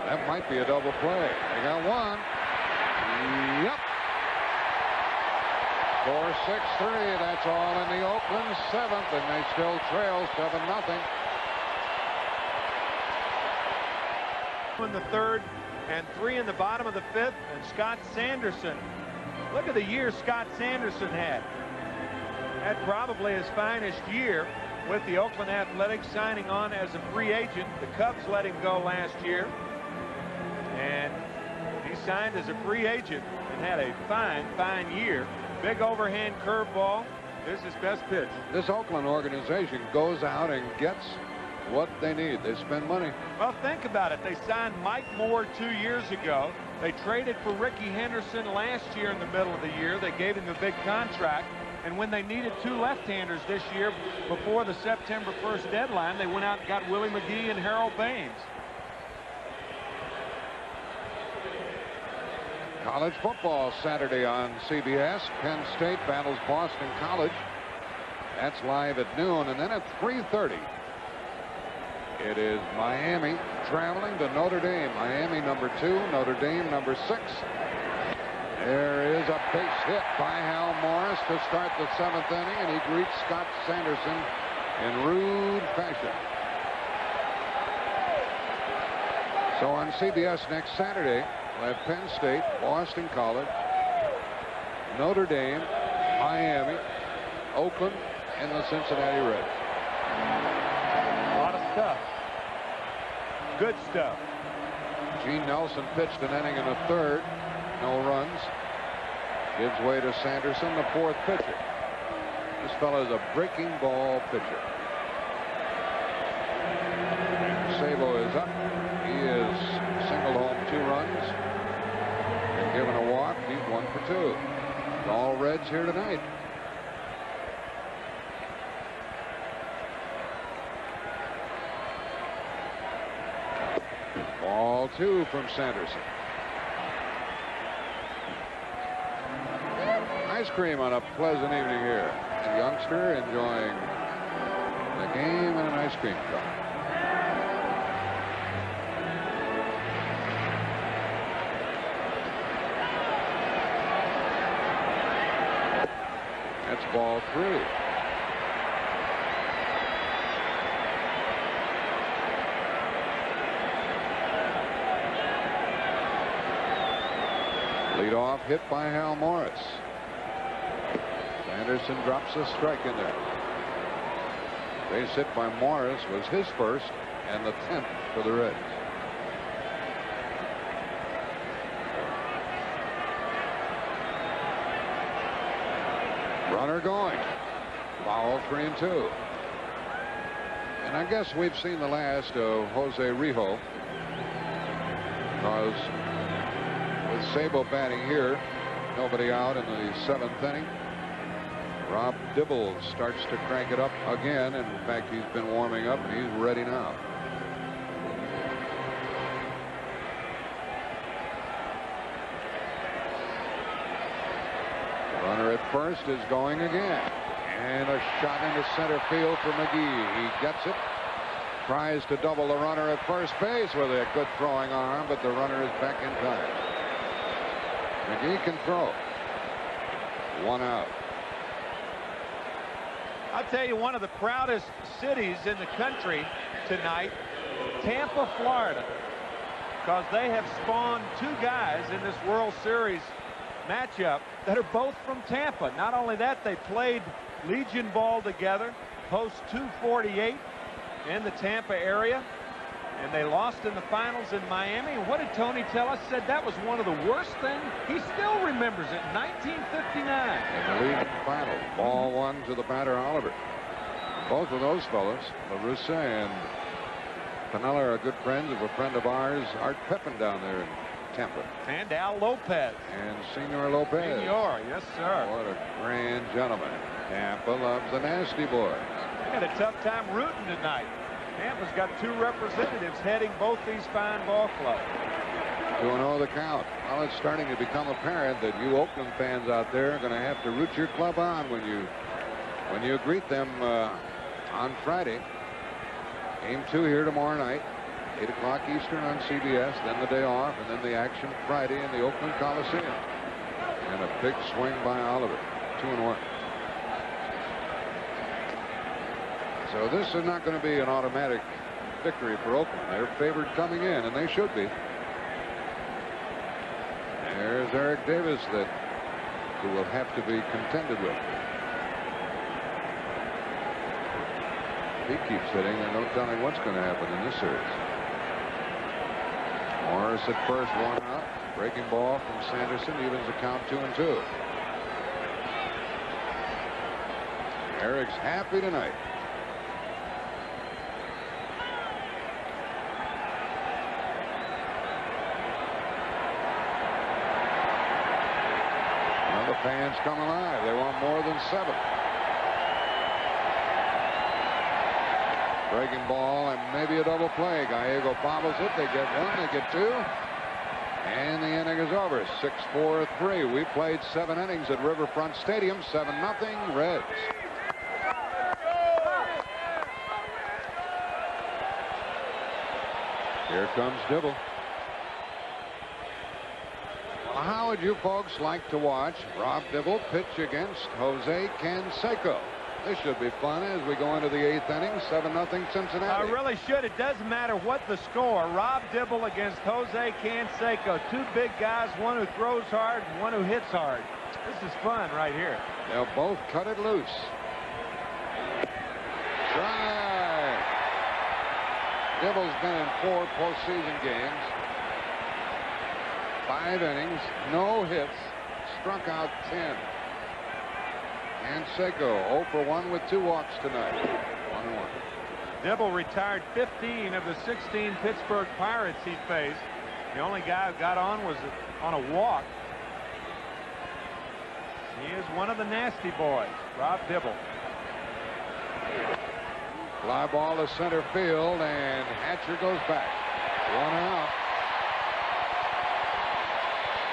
That might be a double play. They got one. Yep. 4-6-3. That's all in the Oakland 7th, and they still trail 7-0. In the 3rd and 3 in the bottom of the 5th, and Scott Sanderson. Look at the year Scott Sanderson had. Had probably his finest year with the Oakland Athletics, signing on as a free agent. The Cubs let him go last year, and he signed as a free agent and had a fine year. Big overhand curveball. This is his best pitch. This Oakland organization goes out and gets what they need. They spend money. Well, think about it. They signed Mike Moore 2 years ago. They traded for Rickey Henderson last year in the middle of the year. They gave him a big contract. And when they needed 2 left-handers this year before the September 1st deadline, they went out and got Willie McGee and Harold Baines. College football Saturday on CBS. Penn State battles Boston College. That's live at noon. And then at 3:30, it is Miami traveling to Notre Dame. Miami number 2, Notre Dame number 6. There is a base hit by Hal Morris to start the 7th inning, and he greets Scott Sanderson in rude fashion. So on CBS next Saturday, we'll have Penn State, Boston College, Notre Dame, Miami, Oakland, and the Cincinnati Reds. A lot of stuff. Good stuff. Gene Nelson pitched an inning in the 3rd. No runs. Gives way to Sanderson, the 4th pitcher. This fellow's a breaking ball pitcher. Sabo is up. He is singled home 2 runs and given a walk. He's 1 for 2. All Reds here tonight. Ball 2 from Sanderson. Ice cream on a pleasant evening here. A youngster enjoying the game in an ice cream truck. That's ball 3. Leadoff hit by Hal Morris. Anderson drops a strike in there. Base hit by Morris was his first and the 10th for the Reds. Runner going. Foul 3-2. And I guess we've seen the last of Jose Rijo, because with Sabo batting here, nobody out in the 7th inning. Rob Dibble starts to crank it up again. In fact, he's been warming up and he's ready now. Runner at first is going again. And a shot into center field for McGee. He gets it. Tries to double the runner at first base with a good throwing arm, but the runner is back in time. McGee can throw. 1 out. I'll tell you, one of the proudest cities in the country tonight, Tampa, Florida, because they have spawned 2 guys in this World Series matchup that are both from Tampa. Not only that, they played Legion ball together, post 248 in the Tampa area, and they lost in the finals in Miami. And what did Tony tell us? Said that was one of the worst things. He still remembers it. 1959. In the league final, ball one to the batter Oliver. Both of those fellas, La Russa and Piniella, are good friends of a friend of ours, Art Pepin, down there in Tampa. And Al Lopez. And Senor Lopez. Senor, yes, sir. What a grand gentleman. Tampa loves the Nasty Boys. They had a tough time rooting tonight. Tampa's got 2 representatives heading both these fine ball clubs. 2-0 the count. Well, it's starting to become apparent that you Oakland fans out there are going to have to root your club on when you greet them on Friday. Game 2 here tomorrow night, 8 o'clock Eastern on CBS, then the day off, and then the action Friday in the Oakland Coliseum. And a big swing by Oliver. 2-1. So this is not going to be an automatic victory for Oakland. They're favored coming in, and they should be. There's Eric Davis who will have to be contended with. If he keeps hitting, there's no telling what's going to happen in this series. Morris at first, 1 out. Breaking ball from Sanderson evens the count 2-2. Eric's happy tonight. Well, the fans come alive. They want more than 7. Breaking ball and maybe a double play. Gallego bobbles it. They get 1, they get 2. And the inning is over. 6-4-3. We played 7 innings at Riverfront Stadium. 7-0 Reds. Here comes Dibble. Well, how would you folks like to watch Rob Dibble pitch against Jose Canseco? This should be fun as we go into the 8th inning. 7-0 Cincinnati. I really should. It doesn't matter what the score. Rob Dibble against Jose Canseco. 2 big guys, one who throws hard and one who hits hard. This is fun right here. They'll both cut it loose. Drive. Dibble's been in 4 postseason games. 5 innings, no hits, struck out 10. Canseco 0 for 1 with 2 walks tonight. 1-1. Dibble retired 15 of the 16 Pittsburgh Pirates he faced. The only guy who got on was on a walk. He is one of the nasty boys, Rob Dibble. Fly ball to center field, and Hatcher goes back. 1 out.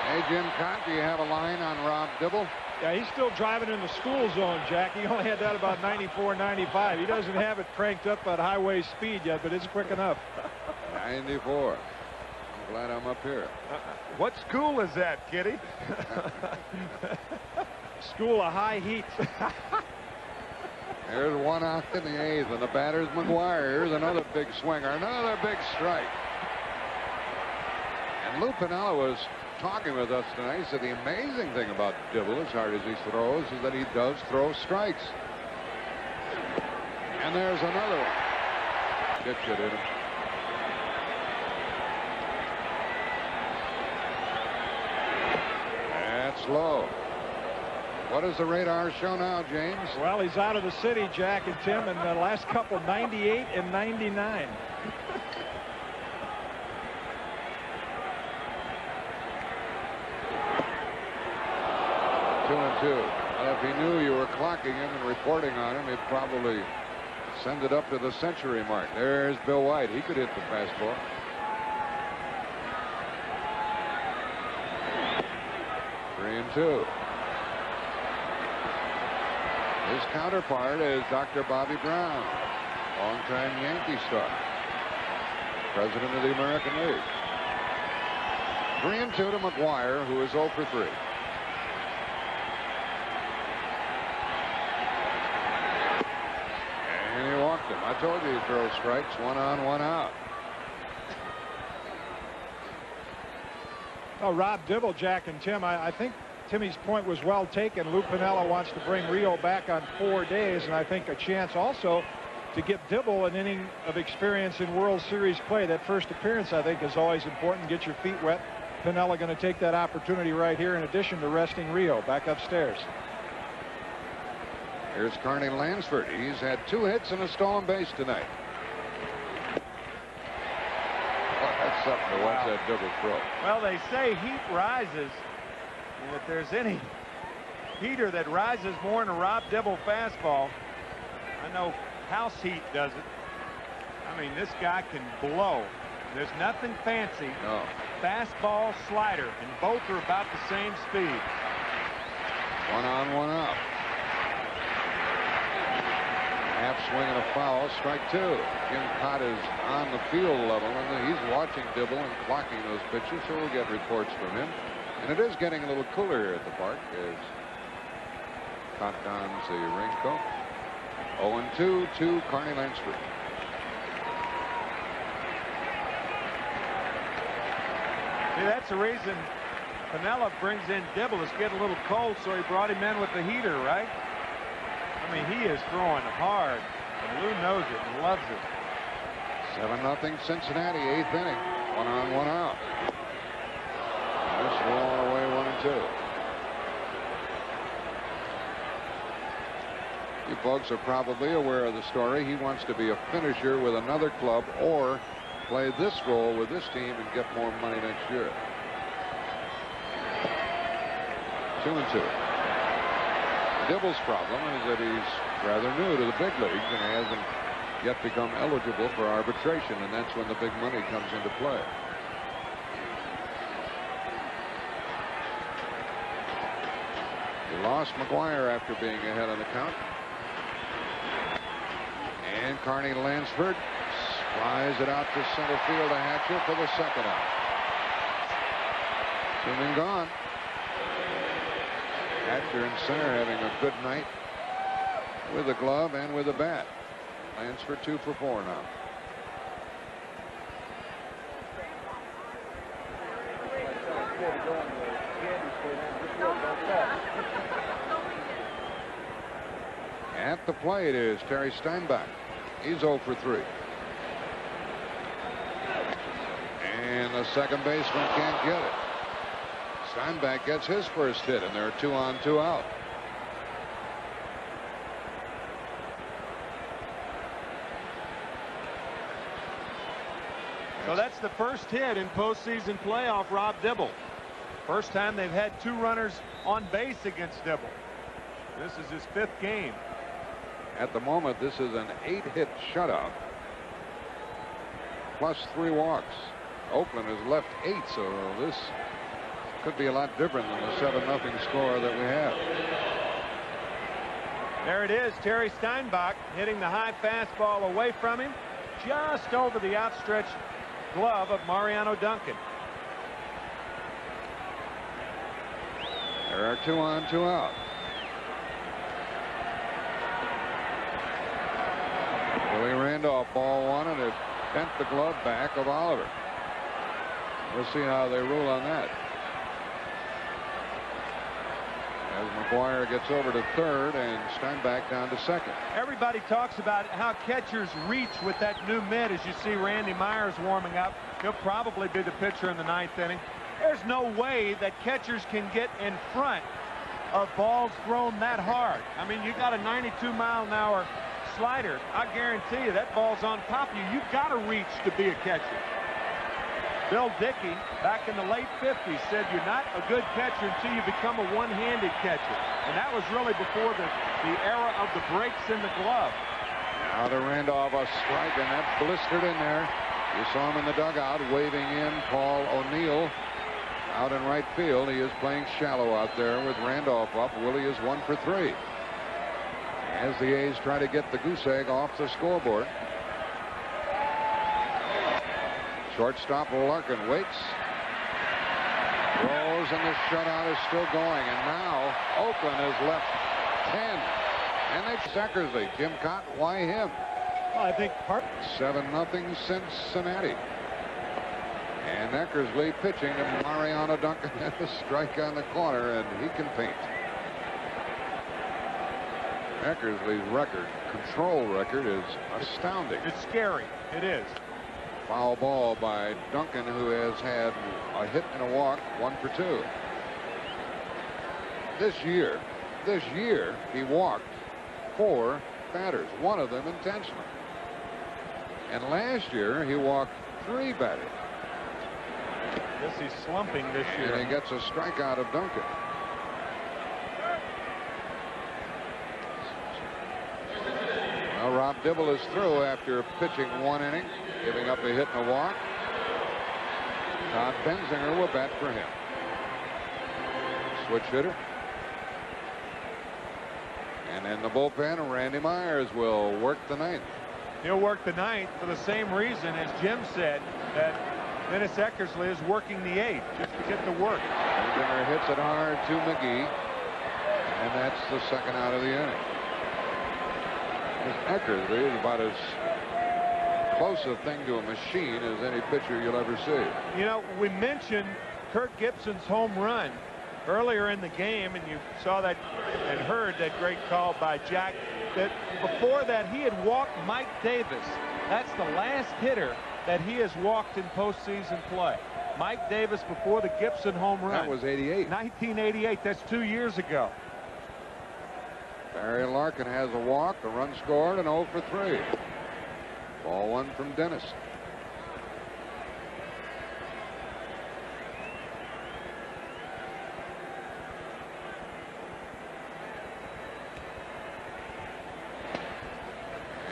Hey, Jim Cott, do you have a line on Rob Dibble? Yeah, he's still driving in the school zone, Jack. He only had that about 94, 95. He doesn't have it cranked up at highway speed yet, but it's quick enough. 94. I'm glad I'm up here. What school is that, Kitty? School of high heat. There's 1 out in the 8th, and the batter's McGuire. Here's another big swinger, another big strike. And Lou Piniella was talking with us tonight. He said the amazing thing about Dibble, as hard as he throws, is that he does throw strikes. And there's another one. Gets it in him. That's low. What does the radar show now, James? Well, he's out of the city, Jack and Tim, in the last couple, 98 and 99. 2-2. Well, if he knew you were clocking him and reporting on him, he'd probably send it up to the century mark. There's Bill White. He could hit the fastball. Three and 2. His counterpart is Dr. Bobby Brown, longtime Yankee star, president of the American League. 3 and 2 to McGuire, who is 0 for 3. And he walked him. I told you he'd throw strikes. 1 on, 1 out. Oh, Rob Dibble, Jack and Tim, I think Timmy's point was well taken. Lou Piniella wants to bring Rio back on 4 days, and I think a chance also to give Dibble an inning of experience in World Series play. That first appearance, I think, is always important. Get your feet wet. Piniella going to take that opportunity right here in addition to resting Rio back upstairs. Here's Carney Lansford. He's had 2 hits and a stolen base tonight. Well, that's something to watch that Dibble throw. Well, they say heat rises, and if there's any heater that rises more than a Rob Dibble fastball, I know house heat does it. I mean, this guy can blow. There's nothing fancy. No. Fastball, slider, and both are about the same speed. 1 on, 1 out. Half swing and a foul, strike 2. Jim Cott is on the field level, and he's watching Dibble and clocking those pitches, so we'll get reports from him. And it is getting a little cooler here at the park as Cott dons the raincoat. 0-2 to Carney Lansford. See, that's the reason Piniella brings in Dibble. It's getting a little cold, so he brought him in with the heater, right? I mean, he is throwing hard, and Lou knows it and loves it. 7-0 Cincinnati, 8th inning. 1 on, 1 out. This one away, 1-2. You folks are probably aware of the story. He wants to be a finisher with another club or play this role with this team and get more money next year. 2-2. Dibble's problem is that he's rather new to the big leagues and he hasn't yet become eligible for arbitration, and that's when the big money comes into play. He lost McGuire after being ahead on the count. And Carney Lansford flies it out to center field to Hatcher for the second out. Soon and gone. Hatcher in center having a good night with the glove and with the bat. Lansford 2 for 4 now. At the plate is Terry Steinbach. He's 0 for 3. And the second baseman can't get it. Steinbach gets his first hit, and there are 2 on, 2 out. So that's the first hit in postseason play off Rob Dibble. First time they've had 2 runners on base against Dibble. This is his 5th game. At the moment, this is an 8-hit shutout, plus 3 walks. Oakland has left 8, so this could be a lot different than the 7-0 score that we have. There it is, Terry Steinbach hitting the high fastball away from him, just over the outstretched glove of Mariano Duncan. There are 2 on, 2 out. Willie Randolph, ball 1, and it bent the glove back of Oliver. We'll see how they rule on that. As McGuire gets over to third and Steinbach down to second. Everybody talks about how catchers reach with that new mitt. As you see Randy Myers warming up, he'll probably be the pitcher in the 9th inning. There's no way that catchers can get in front of balls thrown that hard. I mean, you got a 92-mile-an-hour slider. I guarantee you that ball's on top of you. You've got to reach to be a catcher. Bill Dickey, back in the late 50s, said you're not a good catcher until you become a one-handed catcher. And that was really before the era of the breaks in the glove. Now to Randolph, a strike, and that blistered in there. You saw him in the dugout waving in Paul O'Neill out in right field. He is playing shallow out there with Randolph up. Willie is 1 for 3. As the A's try to get the goose egg off the scoreboard. Shortstop Larkin waits. Throws, and the shutout is still going. And now Oakland has left 10. And it's Eckersley. Jim Cott, why him? Well, I think 7-0 Cincinnati. And Eckersley pitching to Mariano Duncan at the strike on the corner, and he can paint. Eckersley's record, control record, is astounding. It's scary. It is. Foul ball by Duncan, who has had a hit and a walk, 1 for 2. This year, he walked 4 batters, 1 of them intentionally. And last year, he walked 3 batters. Yes, he's slumping this year. And he gets a strikeout of Duncan. Well, Rob Dibble is through after pitching 1 inning, giving up a hit and a walk. Todd Benzinger will bat for him. Switch hitter. And in the bullpen, Randy Myers will work the 9th. He'll work the 9th for the same reason as Jim said, that Dennis Eckersley is working the 8th just to get the work. Benzinger hits it hard to McGee, and that's the 2nd out of the inning. Eckersley is about as close a thing to a machine as any pitcher you'll ever see. You know, we mentioned Kirk Gibson's home run earlier in the game, and you saw that and heard that great call by Jack, that before that he had walked Mike Davis. That's the last hitter that he has walked in postseason play. Mike Davis before the Gibson home run. That was 88. 1988. That's 2 years ago. Barry Larkin has a walk, a run scored, and 0 for 3. Ball 1 from Dennis.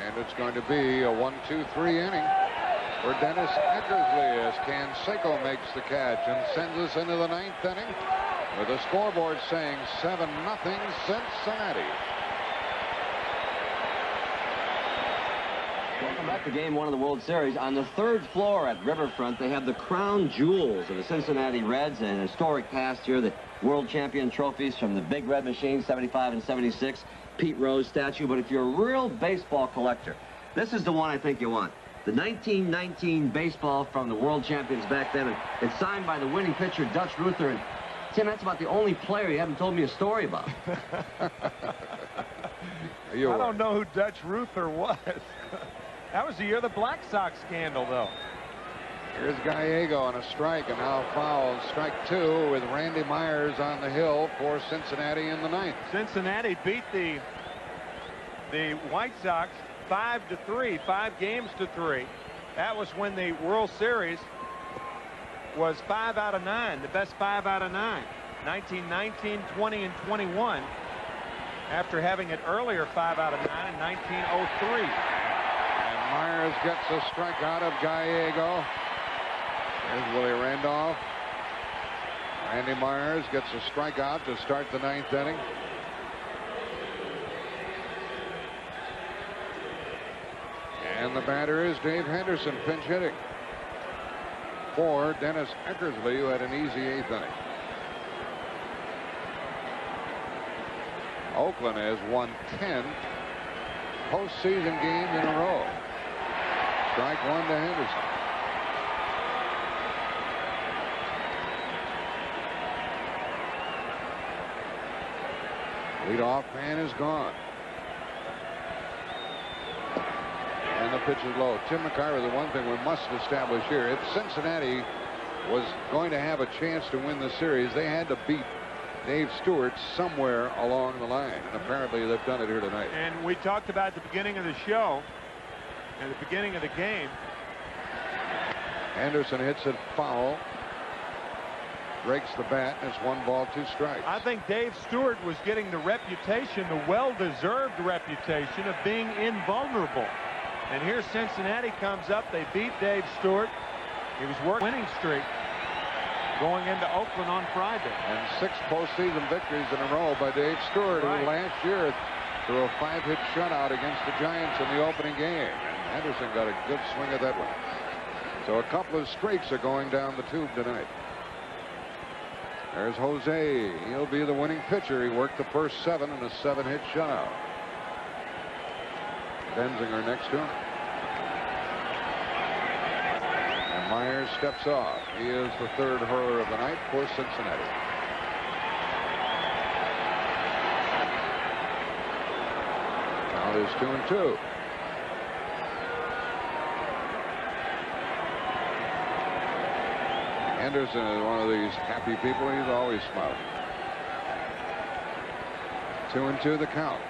And it's going to be a 1-2-3 inning for Dennis Eckersley as Canseco makes the catch and sends us into the 9th inning with the scoreboard saying 7-0 Cincinnati. Welcome back to Game 1 of the World Series. On the 3rd floor at Riverfront, they have the crown jewels of the Cincinnati Reds, an historic past here, the world champion trophies from the Big Red Machine, 75 and 76, Pete Rose statue. But if you're a real baseball collector, this is the one I think you want. The 1919 baseball from the world champions back then. And it's signed by the winning pitcher, Dutch Ruther. And Tim, that's about the only player you haven't told me a story about. I don't know who Dutch Ruther was. That was the year of the Black Sox scandal, though. Here's Gallego on a strike, and now foul. Strike 2 with Randy Myers on the hill for Cincinnati in the 9th. Cincinnati beat the White Sox 5-3, 5 games to 3. That was when the World Series was 5 out of 9, the best 5 out of 9. 1919, 20, and 21. After having it earlier 5 out of 9 in 1903. And Myers gets a strikeout of Gallego. There's Willie Randolph. Randy Myers gets a strikeout to start the 9th inning. And the batter is Dave Henderson, pinch hitting for Dennis Eckersley, who had an easy 8th inning. Oakland has won 10 postseason games in a row. Strike 1 to Henderson. Leadoff man is gone. And the pitch is low. Tim McCarver, the one thing we must establish here, if Cincinnati was going to have a chance to win the series, they had to beat Dave Stewart somewhere along the line. And apparently they've done it here tonight. And we talked about at the beginning of the show, at the beginning of the game. Anderson hits it foul. Breaks the bat, and it's 1 ball, 2 strikes. I think Dave Stewart was getting the reputation, the well-deserved reputation of being invulnerable. And here Cincinnati comes up. They beat Dave Stewart. He was working winning streak going into Oakland on Friday. And 6 postseason victories in a row by Dave Stewart, Right. who last year threw a 5-hit shutout against the Giants in the opening game. And Henderson got a good swing at that one. So a couple of streaks are going down the tube tonight. There's Jose. He'll be the winning pitcher. He worked the first 7 in a 7-hit shutout. Benzinger next to him. And Myers steps off. He is the 3rd hurler of the night for Cincinnati. Count is 2-2. Henderson is one of these happy people. He's always smiling. 2-2 the count.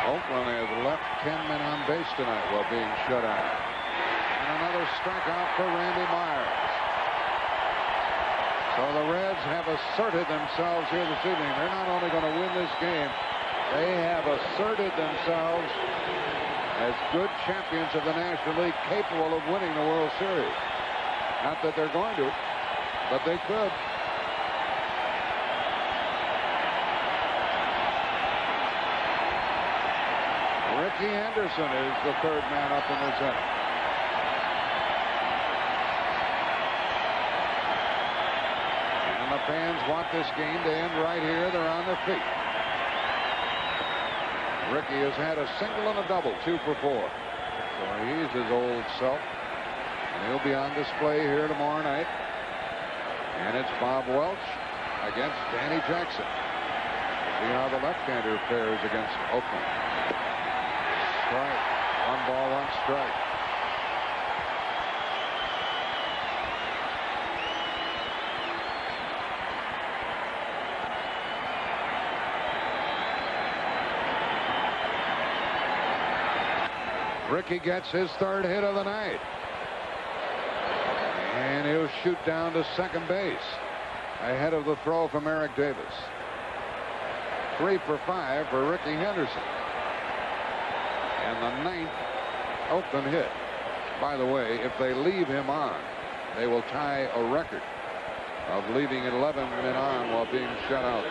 Oakland has left 10 men on base tonight while being shut out. And another strikeout for Randy Myers. So the Reds have asserted themselves here this evening. They're not only going to win this game, they have asserted themselves as good champions of the National League, capable of winning the World Series. Not that they're going to, but they could. Ricky Henderson is the third man up in this inning. And the fans want this game to end right here. They're on their feet. Ricky has had a single and a double, 2 for 4. So he's his old self. And he'll be on display here tomorrow night. And it's Bob Welch against Danny Jackson. See how the left-hander fares against Oakland. Strike. 1 ball, 1 strike. Ricky gets his third hit of the night. And he'll shoot down to second base ahead of the throw from Eric Davis. 3 for 5 for Ricky Henderson. And the 9th Oakland hit. By the way, if they leave him on, they will tie a record of leaving 11 men on while being shut out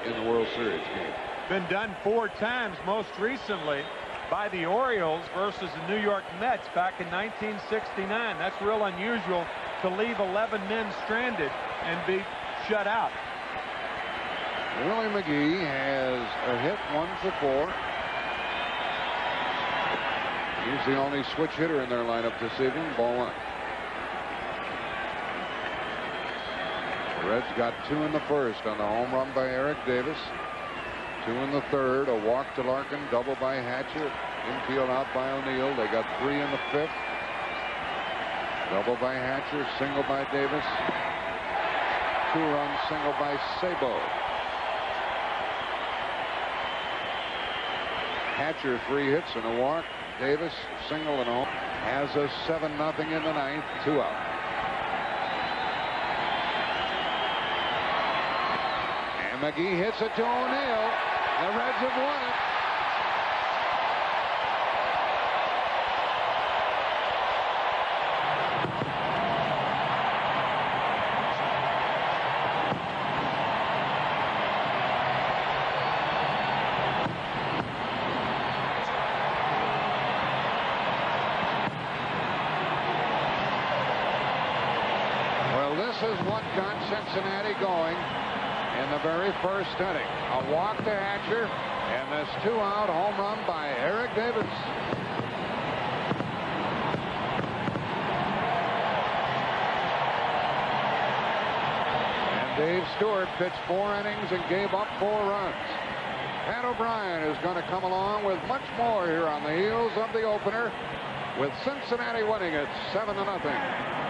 in the World Series game. Been done 4 times, most recently by the Orioles versus the New York Mets back in 1969. That's real unusual to leave 11 men stranded and be shut out. Willie McGee has a hit, 1 for 4. He's the only switch hitter in their lineup this evening. Ball 1. The Reds got 2 in the first on the home run by Eric Davis. 2 in the third. A walk to Larkin, double by Hatcher. Infield out by O'Neill. They got 3 in the 5th. Double by Hatcher, single by Davis. 2-run single by Sabo. Hatcher 3 hits and a walk. Davis single and home. Has a 7-0 in the 9th. 2 out. And McGee hits it to O'Neill. The Reds have won it. Is what got Cincinnati going in the very first inning. A walk to Hatcher, and this 2-out home run by Eric Davis. And Dave Stewart pitched 4 innings and gave up 4 runs. Pat O'Brien is going to come along with much more here on the heels of the opener, with Cincinnati winning it 7-0.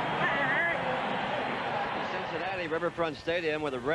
Cincinnati Riverfront Stadium, where the Reds